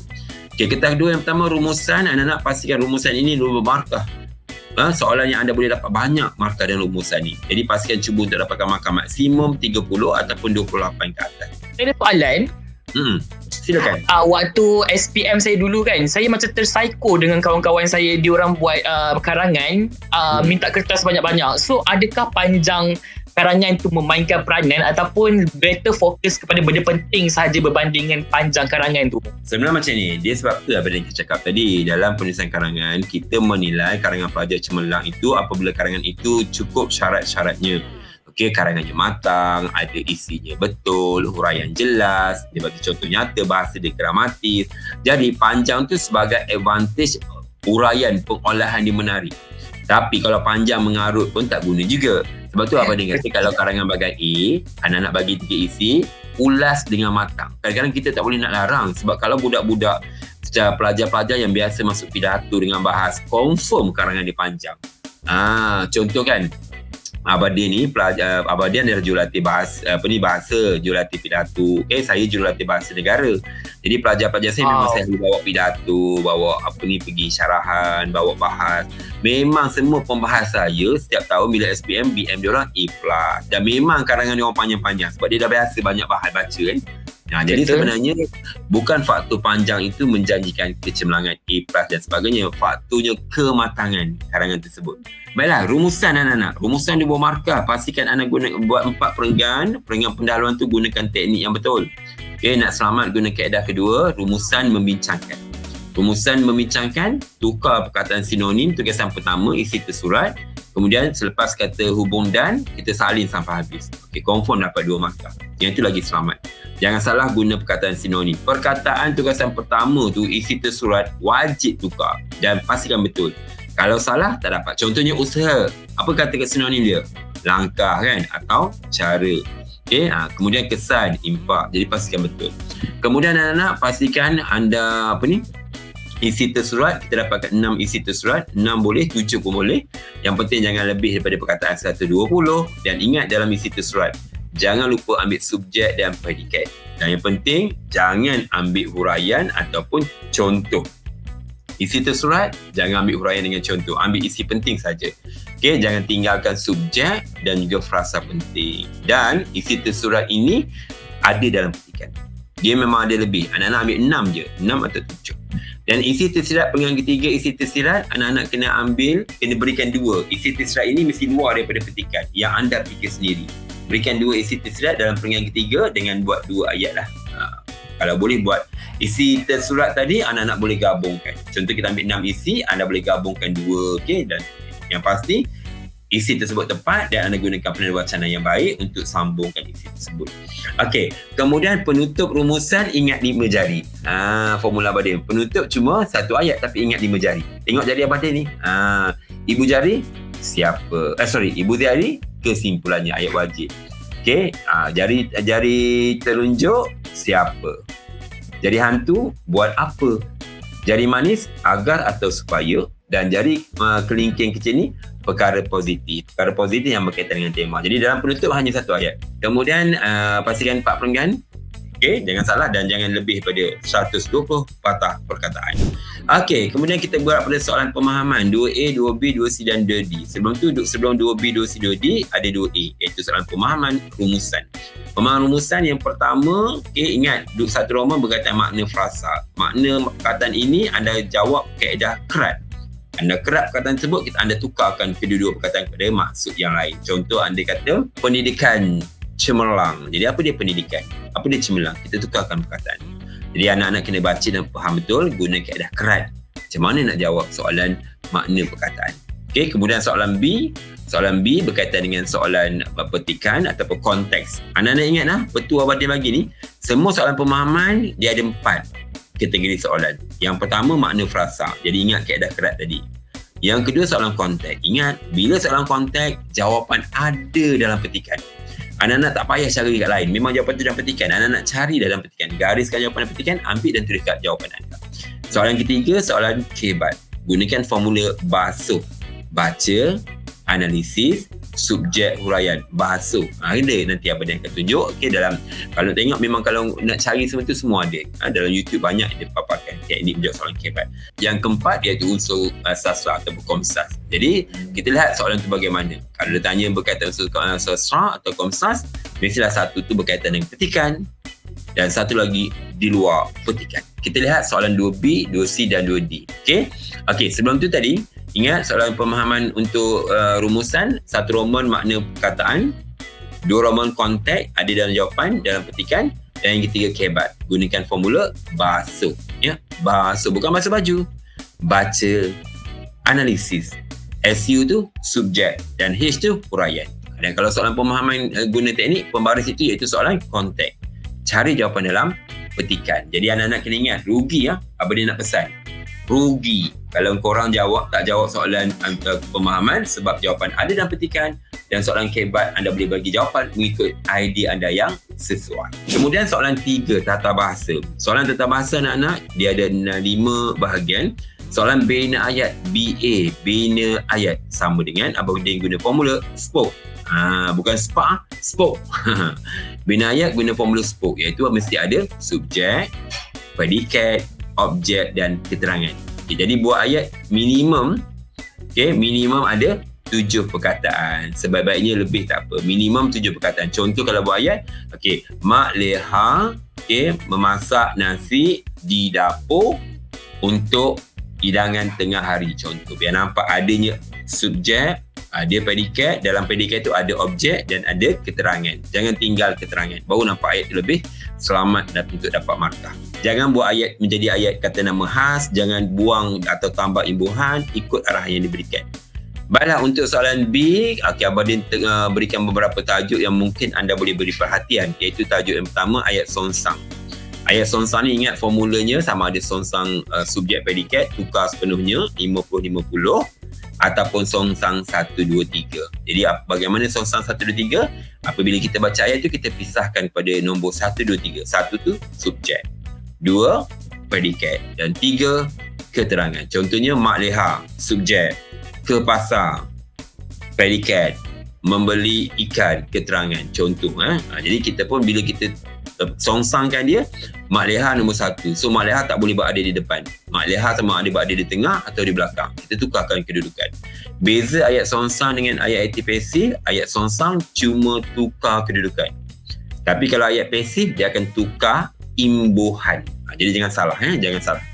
Kertas kedua yang pertama, rumusan. Anak-anak pastikan rumusan ini bermarkah. Soalan yang anda boleh dapat banyak markah dalam rumusan ni. Jadi pastikan cuba untuk dapatkan markah maksimum 30 ataupun 28 ke atas. Ada soalan? Silakan. Waktu SPM saya dulu kan, saya macam terpsycho dengan kawan-kawan saya, diorang buat karangan, minta kertas banyak-banyak. So adakah panjang karangan tu memainkan peranan ataupun better fokus kepada benda penting sahaja berbanding dengan panjang karangan tu? Sebenarnya macam ni, dia sebab tu apa yang kita cakap tadi, dalam penulisan karangan kita menilai karangan pelajar cemerlang itu apabila karangan itu cukup syarat-syaratnya. Karangannya matang, ada isinya betul, huraian jelas, dia bagi contoh nyata, bahasa dia gramatis. Jadi panjang tu sebagai advantage, huraian pengolahan dia menarik. Tapi kalau panjang mengarut pun tak guna juga. Sebab tu apa dia kata, kalau karangan bahagian A, anak-anak bagi 3 isi, ulas dengan matang. Kadang-kadang kita tak boleh nak larang. Sebab kalau budak-budak pelajar-pelajar yang biasa masuk pidato dengan bahas, confirm karangan dia panjang. Contoh kan, Abadin ni Abadin adalah jurulatih bahasa jurulatih pidato. Saya jurulatih bahasa negara. Jadi pelajar-pelajar saya memang selalu bawa pidato, bawa pergi syarahan, bawa bahas. Memang semua pembahas saya setiap tahun bila SPM BM dia orang A+. Dan memang karangan dia orang panjang-panjang sebab dia dah biasa banyak bahas baca kan. Jadi sebenarnya bukan faktor panjang itu menjanjikan kecemerlangan A+ dan sebagainya. Faktornya kematangan karangan tersebut. Baiklah, rumusan anak-anak. Rumusan di bawah markah. Pastikan anak buat 4 perenggan. Perenggan pendahuluan tu gunakan teknik yang betul. Nak selamat guna kaedah kedua, rumusan membincangkan. Rumusan membincangkan, tukar perkataan sinonim, tugasan pertama, isi tersurat. Kemudian selepas kata hubung dan, kita salin sampai habis. Confirm dapat 2 markah. Yang itu lagi selamat. Jangan salah guna perkataan sinonim. Perkataan tugasan pertama tu, isi tersurat, wajib tukar. Dan pastikan betul. Kalau salah, tak dapat. Contohnya usaha. Apa kata ke sinonim dia? Langkah kan? Atau cara. Kemudian kesan, impak. Jadi pastikan betul. Kemudian anak-anak, pastikan anda isi tersurat. Kita dapatkan 6 isi tersurat. 6 boleh, 7 pun boleh. Yang penting jangan lebih daripada perkataan 120. Dan ingat dalam isi tersurat, jangan lupa ambil subjek dan predikat. Dan yang penting, jangan ambil huraian ataupun contoh. Isi tersurat, jangan ambil huraian dengan contoh. Ambil isi penting saja. Jangan tinggalkan subjek dan juga frasa penting. Dan isi tersurat ini ada dalam petikan. Dia memang ada lebih. Anak-anak ambil 6 je. 6 atau 7. Dan isi tersirat perenggan ketiga, isi tersirat, anak-anak kena berikan 2. Isi tersirat ini mesti luar daripada petikan yang anda fikir sendiri. Berikan 2 isi tersirat dalam perenggan ketiga dengan buat 2 ayat lah. Kalau boleh buat isi tersurat tadi, anak-anak boleh gabungkan. Contoh kita ambil 6 isi, anda boleh gabungkan 2. Dan yang pasti, isi tersebut tepat dan anda gunakan penanda wacana yang baik untuk sambungkan isi tersebut. Kemudian penutup rumusan, ingat 5 jari. Formula Abadin. Penutup cuma 1 ayat tapi ingat 5 jari. Tengok jari Abadin ni. Ibu jari, siapa? Ibu jari, kesimpulannya, ayat wajib. Jari telunjuk, siapa? Jari hantu, buat apa? Jari manis, agar atau supaya. Dan jari kelingking kecil ni, perkara positif. Perkara positif yang berkaitan dengan tema. Jadi dalam penutup hanya 1 ayat. Kemudian pastikan 4 perenggan. Jangan salah dan jangan lebih pada 120 patah perkataan. Kemudian kita berat pada soalan pemahaman 2A, 2B, 2C dan 2D. Sebelum 2B, 2C, 2D ada 2A, iaitu soalan pemahaman rumusan. Pemahaman rumusan yang pertama, ingat satu roman berkaitan makna frasa. Makna perkataan ini anda jawab kaedah kerat. Anda kerat perkataan tersebut, anda tukarkan kedua-dua perkataan kepada maksud yang lain. Contoh anda kata pendidikan cemerlang. Jadi apa dia pendidikan? Apa dia cemerlang? Kita tukarkan perkataan. Jadi anak-anak kena baca dan faham betul, guna kaedah kerat. Macam mana nak jawab soalan makna perkataan? Kemudian soalan B. Soalan B berkaitan dengan soalan petikan ataupun konteks. Anak-anak ingat petua Abadin bagi ni, semua soalan pemahaman dia ada 4 kategori soalan. Yang pertama makna frasa. Jadi ingat kaedah kerat tadi. Yang kedua soalan konteks. Ingat, bila soalan konteks, jawapan ada dalam petikan. Anak-anak tak payah cari kat lain. Memang jawapan tu dalam petikan. Anak-anak cari dalam petikan. Gariskan jawapan dalam petikan, ambil dan tulis kat jawapan anda. Soalan ketiga, soalan kebat. Gunakan formula basuh. Baca, analisis, subjek, huraian. Basuh. Ada nanti apa dia akan tunjuk. Dalam, kalau tengok memang kalau nak cari semua tu semua ada. Dalam YouTube banyak dia paparkan teknik menjawab soalan kebat. Yang keempat iaitu unsur sastra atau komsas. Jadi kita lihat soalan tu bagaimana. Kalau dia tanya berkaitan unsur sastra atau komsas, mestilah satu tu berkaitan dengan petikan dan satu lagi di luar petikan. Kita lihat soalan 2B, 2C dan 2D. Sebelum tu tadi, ingat soalan pemahaman untuk rumusan, 1 roman makna perkataan, 2 roman konteks ada dalam jawapan, dalam petikan, dan yang ketiga kebat. Gunakan formula basuh. Basuh, bukan basuh baju. Baca, analisis. SU tu subjek dan H tu huraian. Dan kalau soalan pemahaman guna teknik pembaris itu iaitu soalan konteks. Cari jawapan dalam petikan. Jadi anak-anak kena ingat, rugi Abadin nak pesan. rugi. Kalau korang tak jawab soalan pemahaman sebab jawapan ada dalam petikan, dan soalan kebat anda boleh bagi jawapan mengikut idea anda yang sesuai. Kemudian soalan 3, tata bahasa. Soalan tata bahasa anak-anak, dia ada 5 bahagian. Soalan bina ayat, BA, bina ayat, sama dengan Abang guna formula spoke. Bukan spa, spoke. Bina ayat guna formula spoke, iaitu mesti ada subjek, predikat, objek dan keterangan. Jadi buat ayat minimum ada 7 perkataan. Sebaik-baiknya lebih tak apa. Minimum 7 perkataan. Contoh kalau buat ayat, Mak Leha memasak nasi di dapur untuk hidangan tengah hari. Contoh, biar nampak adanya subjek, ada predikat, dalam predikat itu ada objek dan ada keterangan. Jangan tinggal keterangan. Baru nampak ayat itu lebih selamat dan untuk dapat markah. Jangan buat ayat menjadi ayat kata nama khas, jangan buang atau tambah imbuhan, ikut arah yang diberikan. Baiklah, untuk soalan B, Abadin berikan beberapa tajuk yang mungkin anda boleh beri perhatian, iaitu tajuk yang pertama, ayat songsang. Ayat songsang ni ingat formulanya sama ada songsang subjek predikat, tukar sepenuhnya 50-50 ataupun songsang 1-2-3. Jadi bagaimana songsang 1-2-3? Apabila kita baca ayat tu, kita pisahkan pada nombor 1-2-3. 1 tu subjek, 2 predikat dan 3 keterangan. Contohnya Mak Leha, subjek, ke pasar, predikat, membeli ikan, keterangan. Contoh. Jadi kita pun bila kita songsangkan dia, Mak Leha nombor 1. So Mak Leha tak boleh berada di depan. Mak Leha sama ada berada di tengah atau di belakang. Kita tukarkan kedudukan. Beza ayat songsang dengan ayat aktif pasif, ayat songsang cuma tukar kedudukan. Tapi kalau ayat pasif, dia akan tukar imbuhan. Jadi jangan salah. Jangan salah.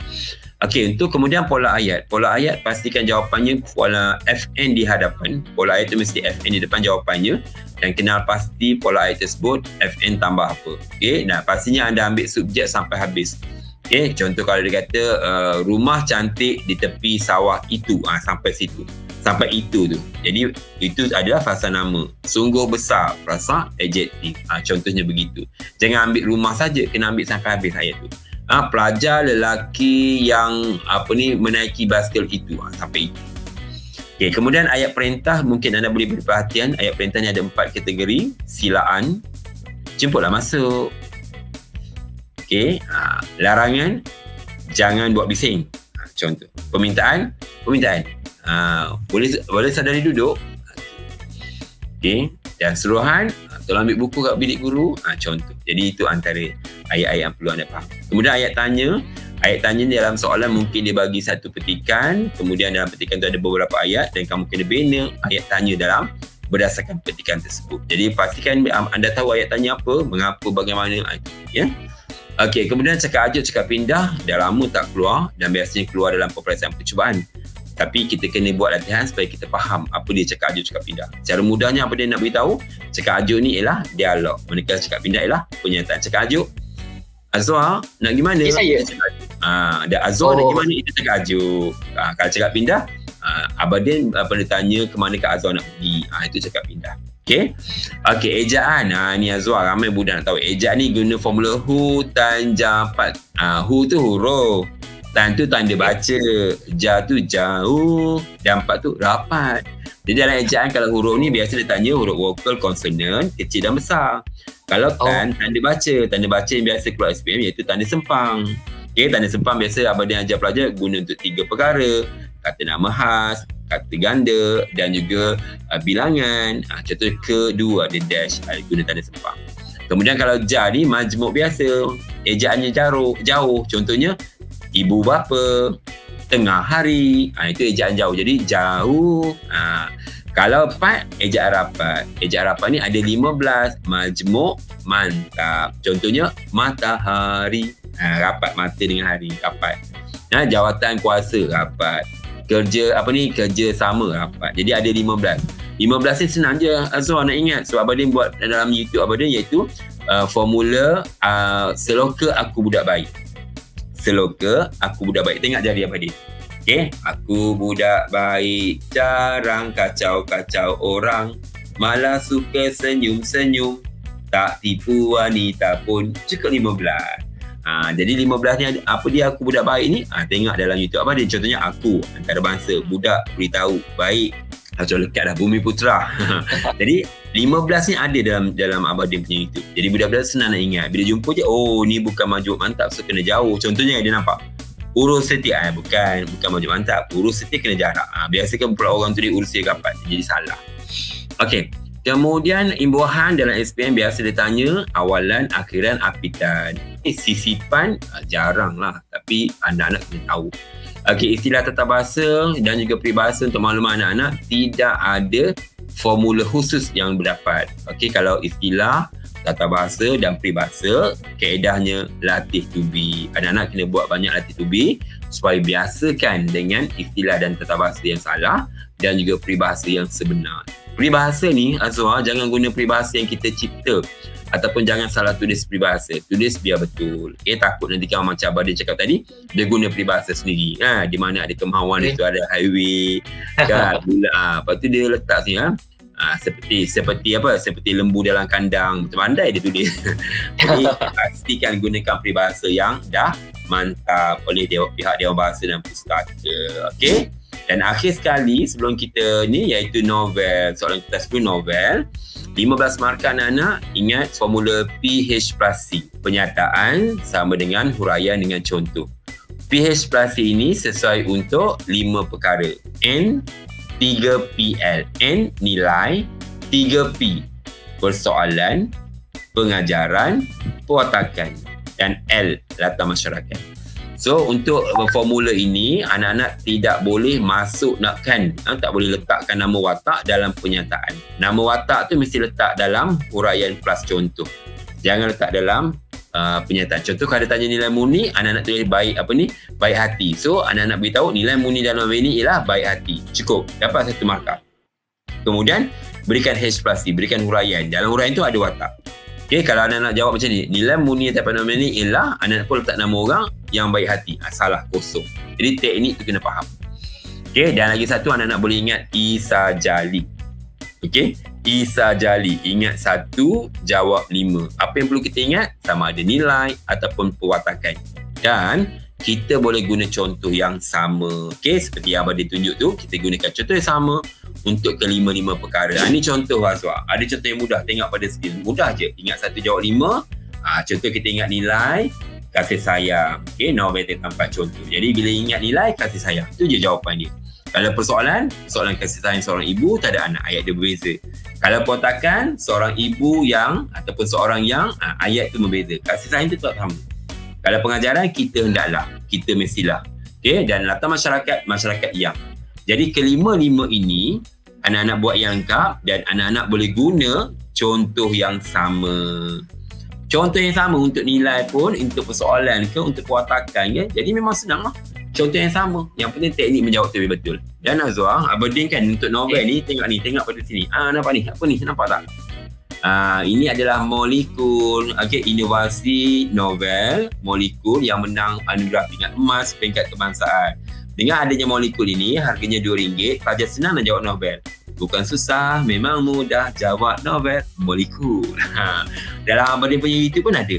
Untuk kemudian pola ayat. Pola ayat pastikan jawapannya pola FN di hadapan. Pola ayat itu mesti FN di depan jawapannya. Dan kenal pasti pola ayat tersebut FN tambah apa. Nah, pastinya anda ambil subjek sampai habis. Contoh kalau dia kata rumah cantik di tepi sawah itu. Sampai situ. Sampai itu tu. Jadi itu adalah frasa nama. Sungguh besar, frasa adjektif. Contohnya begitu. Jangan ambil rumah saja, kena ambil sampai habis ayat tu. Pelajar lelaki yang menaiki basikal itu, sampai itu. Kemudian ayat perintah, mungkin anda boleh beri perhatian. Ayat perintah ni ada 4 kategori. Silaan, jemputlah masuk. Larangan, jangan buat bising. Contoh. Permintaan, boleh sadari duduk. Dan suruhan, tolong ambil buku kat bilik guru. Contoh. Jadi itu antara ayat-ayat yang perlu anda faham. Kemudian ayat tanya. Ayat tanya dalam soalan mungkin dia bagi satu petikan. Kemudian dalam petikan tu ada beberapa ayat dan kamu kena bina ayat tanya dalam berdasarkan petikan tersebut. Jadi pastikan anda tahu ayat tanya apa, mengapa, bagaimana. Kemudian cakap ajuk, cakap pindah. Dah lama tak keluar dan biasanya keluar dalam peperiksaan percubaan. Tapi kita kena buat latihan supaya kita faham apa dia cakap ajuk, cakap pindah. Secara mudahnya apa dia nak beritahu, cakap ajuk ni ialah dialog. Manakala cakap pindah ialah pernyataan. Cakap ajuk, Azwar nak pergi mana? Saya. Ada Azwar nak pergi mana? Itu cakap ajuk. Kalau cakap pindah, Abadin dia tanya ke mana Kak Azwar nak pergi. Itu cakap pindah. Ejaan. Ni Azwar, ramai budak nak tahu. Ejaan ni guna formula hu, tan, ja, pat. Hu tu huruf. Tan tu tanda baca. Ja tu jauh. Dan pat tu rapat. Jadi dalam ejaan kalau huruf ni biasa dia tanya huruf vokal, konsonant, kecil dan besar. Kalau tan, tanda baca. Tanda baca yang biasa keluar SPM iaitu tanda sempang. Tanda sempang biasa Abadin ajar pelajar guna untuk 3 perkara. Kata nama khas, kata ganda dan juga bilangan. Contoh kedua ada dash, guna tanda sempang. Kemudian kalau ja ni majmuk biasa. Ejaannya jauh. Contohnya ibu bapa, tengah hari. Itu ejaan jauh. Jadi jauh. Kalau 4, ejaan rapat. Ejaan rapat ni ada 15. Majmuk, mantap. Contohnya matahari. Rapat mata dengan hari. Rapat. Jawatan kuasa. Rapat. Kerja kerja sama. Rapat. Jadi ada 15. 15 ni senang je Azwar nak ingat. Sebab Abadin buat dalam YouTube Abadin iaitu formula seloka aku budak baik. Seloka aku budak baik. Tengok jari Abadin. Aku budak baik, jarang kacau-kacau orang, malah suka senyum-senyum, tak tipu wanita pun. Cukup 15. Jadi 15 ni apa dia aku budak baik ni? Tengok dalam YouTube Abadin. Contohnya aku antarabangsa budak beritahu baik. Macam lekat dah Bumi Putra. Jadi 15 ni ada dalam Abadin punya YouTube. Jadi budak-budak senang nak ingat. Bila jumpa je, oh ni bukan majmuk mantap, so kena jauh. Contohnya dia nampak urus setia, bukan majmuk mantap. Urus setia kena jarak. Biasakan pula orang tu dia urus setia kapat. Jadi salah. Okey. Kemudian imbuhan dalam SPM biasa dia tanya awalan, akhiran, apitan. Sisipan jarang lah, tapi anak-anak kena tahu. Okey, istilah tata bahasa dan juga peribahasa untuk maklumat anak-anak tidak ada formula khusus yang berdapat. Okey, kalau istilah tata bahasa dan peribahasa, kaedahnya latih to be. Anak-anak kena buat banyak latih to be supaya biasakan dengan istilah dan tata bahasa yang salah dan juga peribahasa yang sebenar. Peribahasa ni, Azwar, jangan guna peribahasa yang kita cipta ataupun jangan salah tulis peribahasa. Tulis biar betul. Takut nanti kalau macam Abadin cakap tadi, dia guna peribahasa sendiri. Di mana ada kemahuan, itu ada highway, kan? Lepas tu dia letak sini, seperti lembu dalam kandang. Macam pandai dia tulis. Jadi pastikan gunakan peribahasa yang dah mantap oleh pihak Dewan Bahasa dan Pustaka. Okey? Dan akhir sekali sebelum kita ni iaitu novel. Soalan kita sebelum novel. 15 markah anak-anak, ingat formula PH plus C. Penyataan sama dengan huraian dengan contoh. PH plus C ini sesuai untuk 5 perkara. N 3PL. N nilai, 3P persoalan, pengajaran, pewatakan, dan L latar masyarakat. So untuk formula ini anak-anak tidak boleh masukkan, tak boleh letakkan nama watak dalam penyataan. Nama watak tu mesti letak dalam huraian plus contoh. Jangan letak dalam penyataan. Contoh kalau tanya nilai murni, anak-anak tulis baik hati. So anak-anak beritahu nilai murni dalam novel ini ialah baik hati. Cukup, dapat 1 markah. Kemudian berikan H plus C, berikan huraian. Dalam huraian tu ada watak. Okay, kalau anak-anak jawab macam ni, nilai murni daripada novel ni ialah, anak-anak pun letak nama orang yang baik hati. Salah, kosong. Jadi teknik tu kena faham. Okay, dan lagi satu anak-anak boleh ingat Isa Jali. Okay, Isa Jali. Ingat 1, jawab 5. Apa yang perlu kita ingat? Sama ada nilai ataupun pewatakan. Dan kita boleh guna contoh yang sama. Okay, seperti yang Abadin tunjuk tu, kita gunakan contoh yang sama untuk kelima-lima perkara. Ini contoh Azwar. Ada contoh yang mudah. Tengok pada skrin. Mudah je. Ingat 1, jawab 5. Contoh kita ingat nilai, kasih sayang. Okay, novel tanpa contoh. Jadi bila ingat nilai, kasih sayang. Itu je jawapan dia. Kalau persoalan kasih sayang seorang ibu, tak ada anak. Ayat dia berbeza. Kalau pewatakan, seorang ibu yang ataupun seorang yang, ayat tu berbeza. Kasih sayang tu tak sama. Kalau pengajaran, kita hendaklah. Kita mestilah. Okay, dan latar masyarakat yang. Jadi kelima-lima ini anak-anak buat yang lengkap dan anak-anak boleh guna contoh yang sama. Contoh yang sama untuk nilai pun, untuk persoalan ke, untuk pewatakan ke. Jadi memang senang lah. Contoh yang sama. Yang penting teknik menjawab tu betul. Dan Azwar, Abadin kan untuk novel ni, tengok pada sini. Nampak ni? Apa ni? Nampak tak? Ini adalah molekul. Okay, inovasi novel molekul yang menang anugerah peringkat emas peringkat kebangsaan. Dengan adanya molekul ini, harganya RM2. Pelajar senang nak jawab novel. Bukan susah, memang mudah jawab novel molekul. Dalam Abadin punya YouTube pun ada.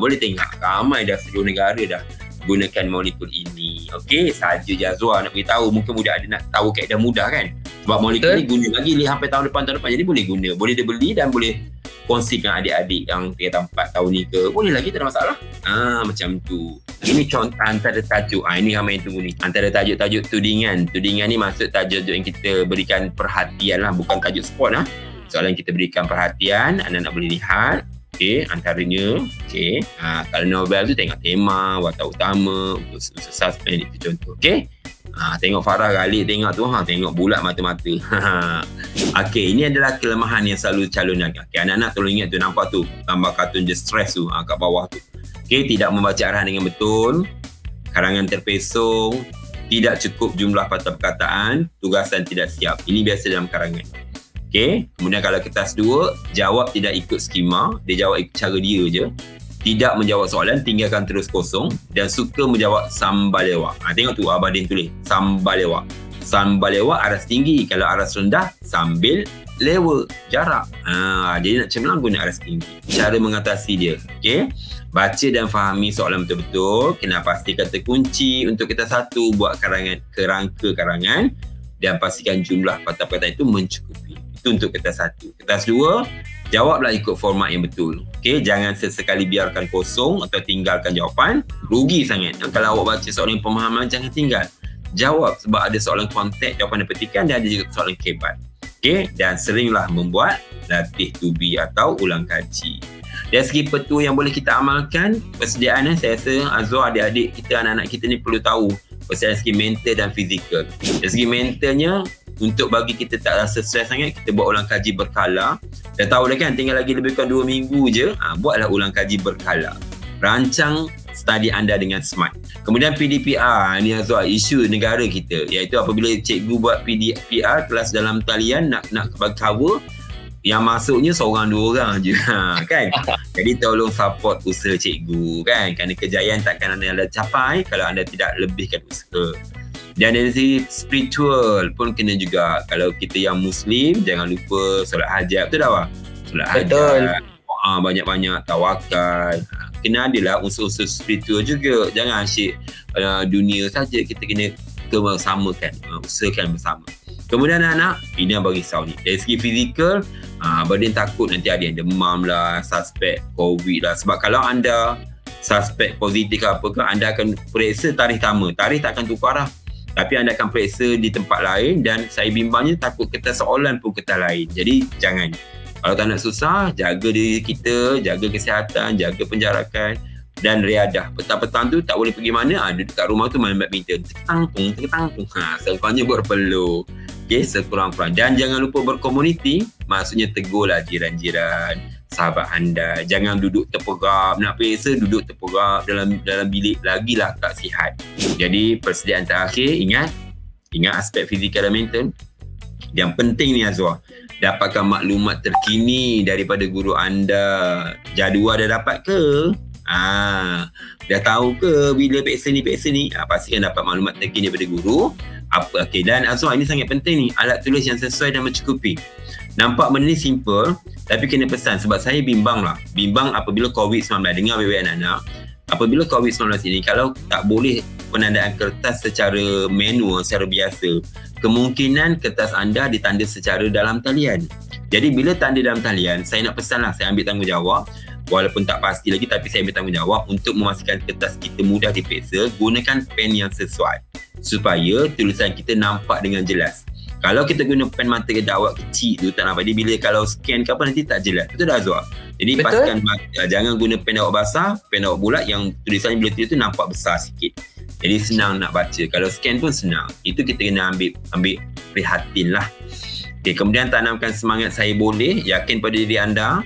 Boleh tengok. Ramai dah seluruh negara dah gunakan molekul ini. Okey, saja je Azwar nak beritahu. Mungkin budak ada nak tahu kaedah mudah kan. Sebab molekul ni guna lagi sampai tahun depan. Jadi boleh guna. Boleh dia beli dan boleh kongsikan adik-adik yang 3-4 tahun ni ke. Boleh lagi, tak ada masalah. Macam tu. Ini contoh antara tajuk. Ini ramai yang tunggu ni. Antara tajuk-tajuk tudingan. Tudingan ni maksud tajuk yang kita berikan perhatian lah. Bukan tajuk sport lah. Soalan kita berikan perhatian. Anak-anak boleh lihat. Okey, antaranya. Okey. Kalau novel tu tengok tema, watak utama, untuk suspense itu contoh. Okey. Tengok Farah Ghalib tengok tu, tengok bulat mata-mata. Okey, ini adalah kelemahan yang selalu calon. Okey, anak-anak tolong ingat tu, nampak tu gambar kartun The Stress tu kat bawah tu. Okey, tidak membaca arahan dengan betul, karangan terpesong, tidak cukup jumlah patah perkataan, tugasan tidak siap. Ini biasa dalam karangan. Okey, kemudian kalau kertas 2, jawab tidak ikut skema, dia jawab ikut cara dia je. Tidak menjawab soalan, tinggalkan terus kosong, dan suka menjawab sambal lewat. Tengok tu Abadin tulis sambal lewat. Sambil lewat aras tinggi. Kalau aras rendah, sambil lewa jarak. Jadi nak cemerlang guna aras tinggi. Cara mengatasi dia. Okay? Baca dan fahami soalan betul-betul. Kena pastikan terkunci untuk kertas 1. Buat kerangka karangan. Dan pastikan jumlah patah-patah itu mencukupi. Itu untuk kertas 1. Kertas 2, jawablah ikut format yang betul. Okay? Jangan sesekali biarkan kosong atau tinggalkan jawapan. Rugi sangat. Kalau awak baca soalan pemahaman, jangan tinggal. Jawab, sebab ada soalan konteks, jawapan dan petikan, dan ada juga soalan kebat. Okay? Dan seringlah membuat latih to be atau ulang kaji. Dari segi petua yang boleh kita amalkan, persediaan saya rasa Azwar, adik-adik kita, anak-anak kita ni perlu tahu persediaan segi mental dan fizikal. Dari segi mentalnya, untuk bagi kita tak rasa stres sangat, kita buat ulang kaji berkala. Dah tahu dah kan, tinggal lagi lebih kurang 2 minggu je, buatlah ulang kaji berkala. Rancang study anda dengan smart. Kemudian PDPR ni Azwar, isu negara kita, iaitu apabila cikgu buat PDPR kelas dalam talian nak cover, yang masuknya seorang 2 orang je kan. Jadi tolong support usaha cikgu kan, kerana kejayaan takkan anda capai kalau anda tidak lebihkan usaha. Dan dari segi spiritual pun kena juga. Kalau kita yang Muslim, jangan lupa solat hajat. Betul tak Wak? Solat hajat, banyak-banyak tawakal. Kena adalah unsur-unsur spiritual juga. Jangan asyik dunia saja, kita kena bersamakan, usahakan bersama. Kemudian anak-anak, ini yang bagi risau ni. Dari segi fizikal, Badin takut nanti ada yang demam lah, suspek COVID lah. Sebab kalau anda suspek positif ke apa ke, anda akan periksa tarikh sama. Tarikh tak akan tukar lah. Tapi anda akan periksa di tempat lain, dan saya bimbangnya takut kertas soalan pun kertas lain. Jadi jangan. Kalau tak nak susah, jaga diri kita, jaga kesihatan, jaga penjarakan dan riadah. Petang-petang tu tak boleh pergi mana, duduk kat rumah tu main badminton. Terketang-tung. Sekurangnya berpeluh. Okay, sekurang-kurang. Dan jangan lupa berkomuniti, maksudnya tegurlah jiran-jiran, sahabat anda. Jangan duduk terperap. Nak periksa, duduk terperap dalam bilik. Lagilah tak sihat. Jadi persediaan terakhir, ingat aspek fizikal dan mental. Yang penting ni Azwar, dapatkan maklumat terkini daripada guru anda. Jadual dah dapat ke? Dah tahu ke bila peksa ni? Pastikan dapat maklumat terkini daripada guru. Dan Azwar, ini sangat penting ni, alat tulis yang sesuai dan mencukupi. Nampak benda ni simple, tapi kena pesan sebab saya bimbang apabila COVID-19. Dengar baik-baik anak-anak, apabila COVID-19 ini, kalau tak boleh penandaan kertas secara manual, secara biasa, kemungkinan kertas anda ditanda secara dalam talian. Jadi bila tanda dalam talian, saya nak pesanlah, saya ambil tanggungjawab, walaupun tak pasti lagi, tapi saya ambil tanggungjawab untuk memastikan kertas kita mudah diperiksa. Gunakan pen yang sesuai supaya tulisan kita nampak dengan jelas. Kalau kita guna pen mata kedawat kecil tu, tak nampak dia. Bila kalau scan ke apa, nanti tak jelas. Betul tak Azwar? Jadi pastikan jangan guna pen dawat basah, pen dawat bulat yang tulisannya bila tulis tu nampak besar sikit. Jadi senang nak baca. Kalau scan pun senang. Itu kita kena ambil prihatin lah. Okay, kemudian tanamkan semangat saya boleh. Yakin pada diri anda.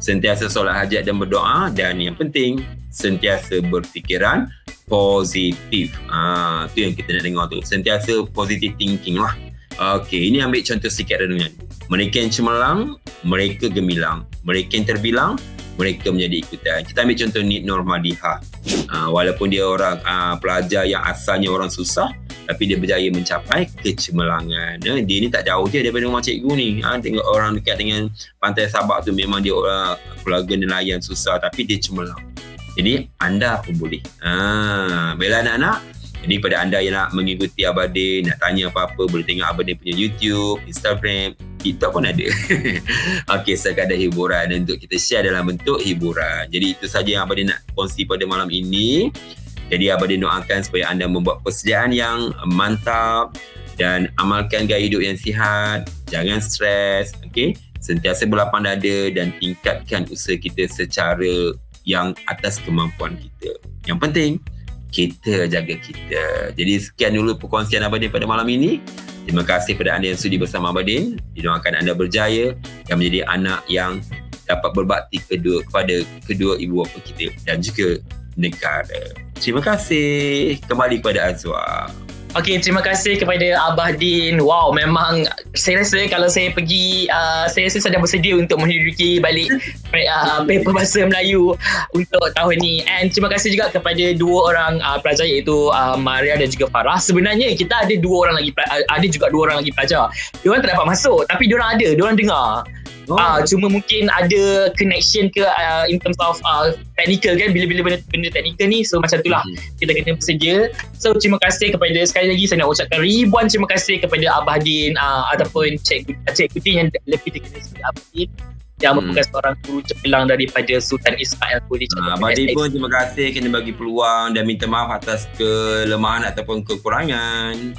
Sentiasa solat hajat dan berdoa. Dan yang penting, sentiasa berfikiran positif. Itu yang kita nak dengar tu. Sentiasa positive thinking lah. Okey, ini ambil contoh sikit renungan. Mereka yang cemerlang, mereka gemilang. Mereka yang terbilang, mereka menjadi ikutan. Kita ambil contoh Nik Nurmadihah. Walaupun dia orang pelajar yang asalnya orang susah, tapi dia berjaya mencapai kecemerlangan. Dia ni tak jauh je daripada rumah cikgu ni. Tengok orang dekat dengan Pantai Sabak tu, memang dia orang keluarga nelayan susah, tapi dia cemerlang. Jadi anda pun boleh. Bela anak-anak. Jadi pada anda yang nak mengikuti Abadin, nak tanya apa-apa, boleh tengok Abadin punya YouTube, Instagram, TikTok pun ada. Okey, sekadar hiburan untuk kita share dalam bentuk hiburan. Jadi itu saja yang Abadin nak kongsi pada malam ini. Jadi Abadin doakan supaya anda membuat persediaan yang mantap dan amalkan gaya hidup yang sihat. Jangan stres, okey? Sentiasa berlapang dada dan tingkatkan usaha kita secara yang atas kemampuan kita. Yang penting, kita jaga kita. Jadi sekian dulu perkongsian Abadin pada malam ini. Terima kasih kepada anda yang sudi bersama Abadin. Didoakan anda berjaya dan menjadi anak yang dapat berbakti kepada kedua ibu bapa kita dan juga negara. Terima kasih. Kembali kepada Azwar. Okey, terima kasih kepada Abah Din. Wow, memang saya rasa kalau saya pergi, saya rasa saya dah bersedia untuk menduduki balik paper bahasa Melayu untuk tahun ni. And terima kasih juga kepada dua orang pelajar iaitu Maria dan juga Farah. Sebenarnya kita ada dua orang lagi, ada juga dua orang lagi pelajar. Diorang tak dapat masuk, tapi diorang ada, diorang dengar. Cuma mungkin ada connection ke in terms of technical kan, bila-bila benda technical ni, so macam itulah kita kena bersedia. So terima kasih kepada, sekali lagi saya nak ucapkan ribuan terima kasih kepada Abah Din ataupun Cikgu Tin yang lebih dikenali sebagai Abah Din yang merupakan seorang guru cemerlang daripada Sultan Ismail College. Abah Din pun terima kasih kena bagi peluang dan minta maaf atas kelemahan ataupun kekurangan.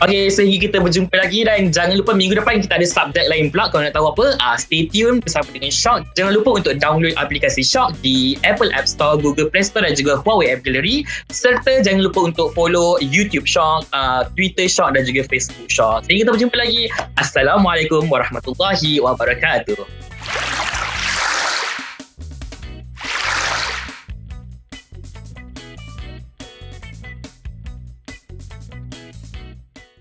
Okay, sehingga kita berjumpa lagi, dan jangan lupa minggu depan kita ada subjek lain pula. Kalau nak tahu apa, stay tune bersama dengan Shock. Jangan lupa untuk download aplikasi Shock di Apple App Store, Google Play Store dan juga Huawei App Gallery. Serta jangan lupa untuk follow YouTube Shock, Twitter Shock dan juga Facebook Shock. Sehingga kita berjumpa lagi. Assalamualaikum warahmatullahi wabarakatuh.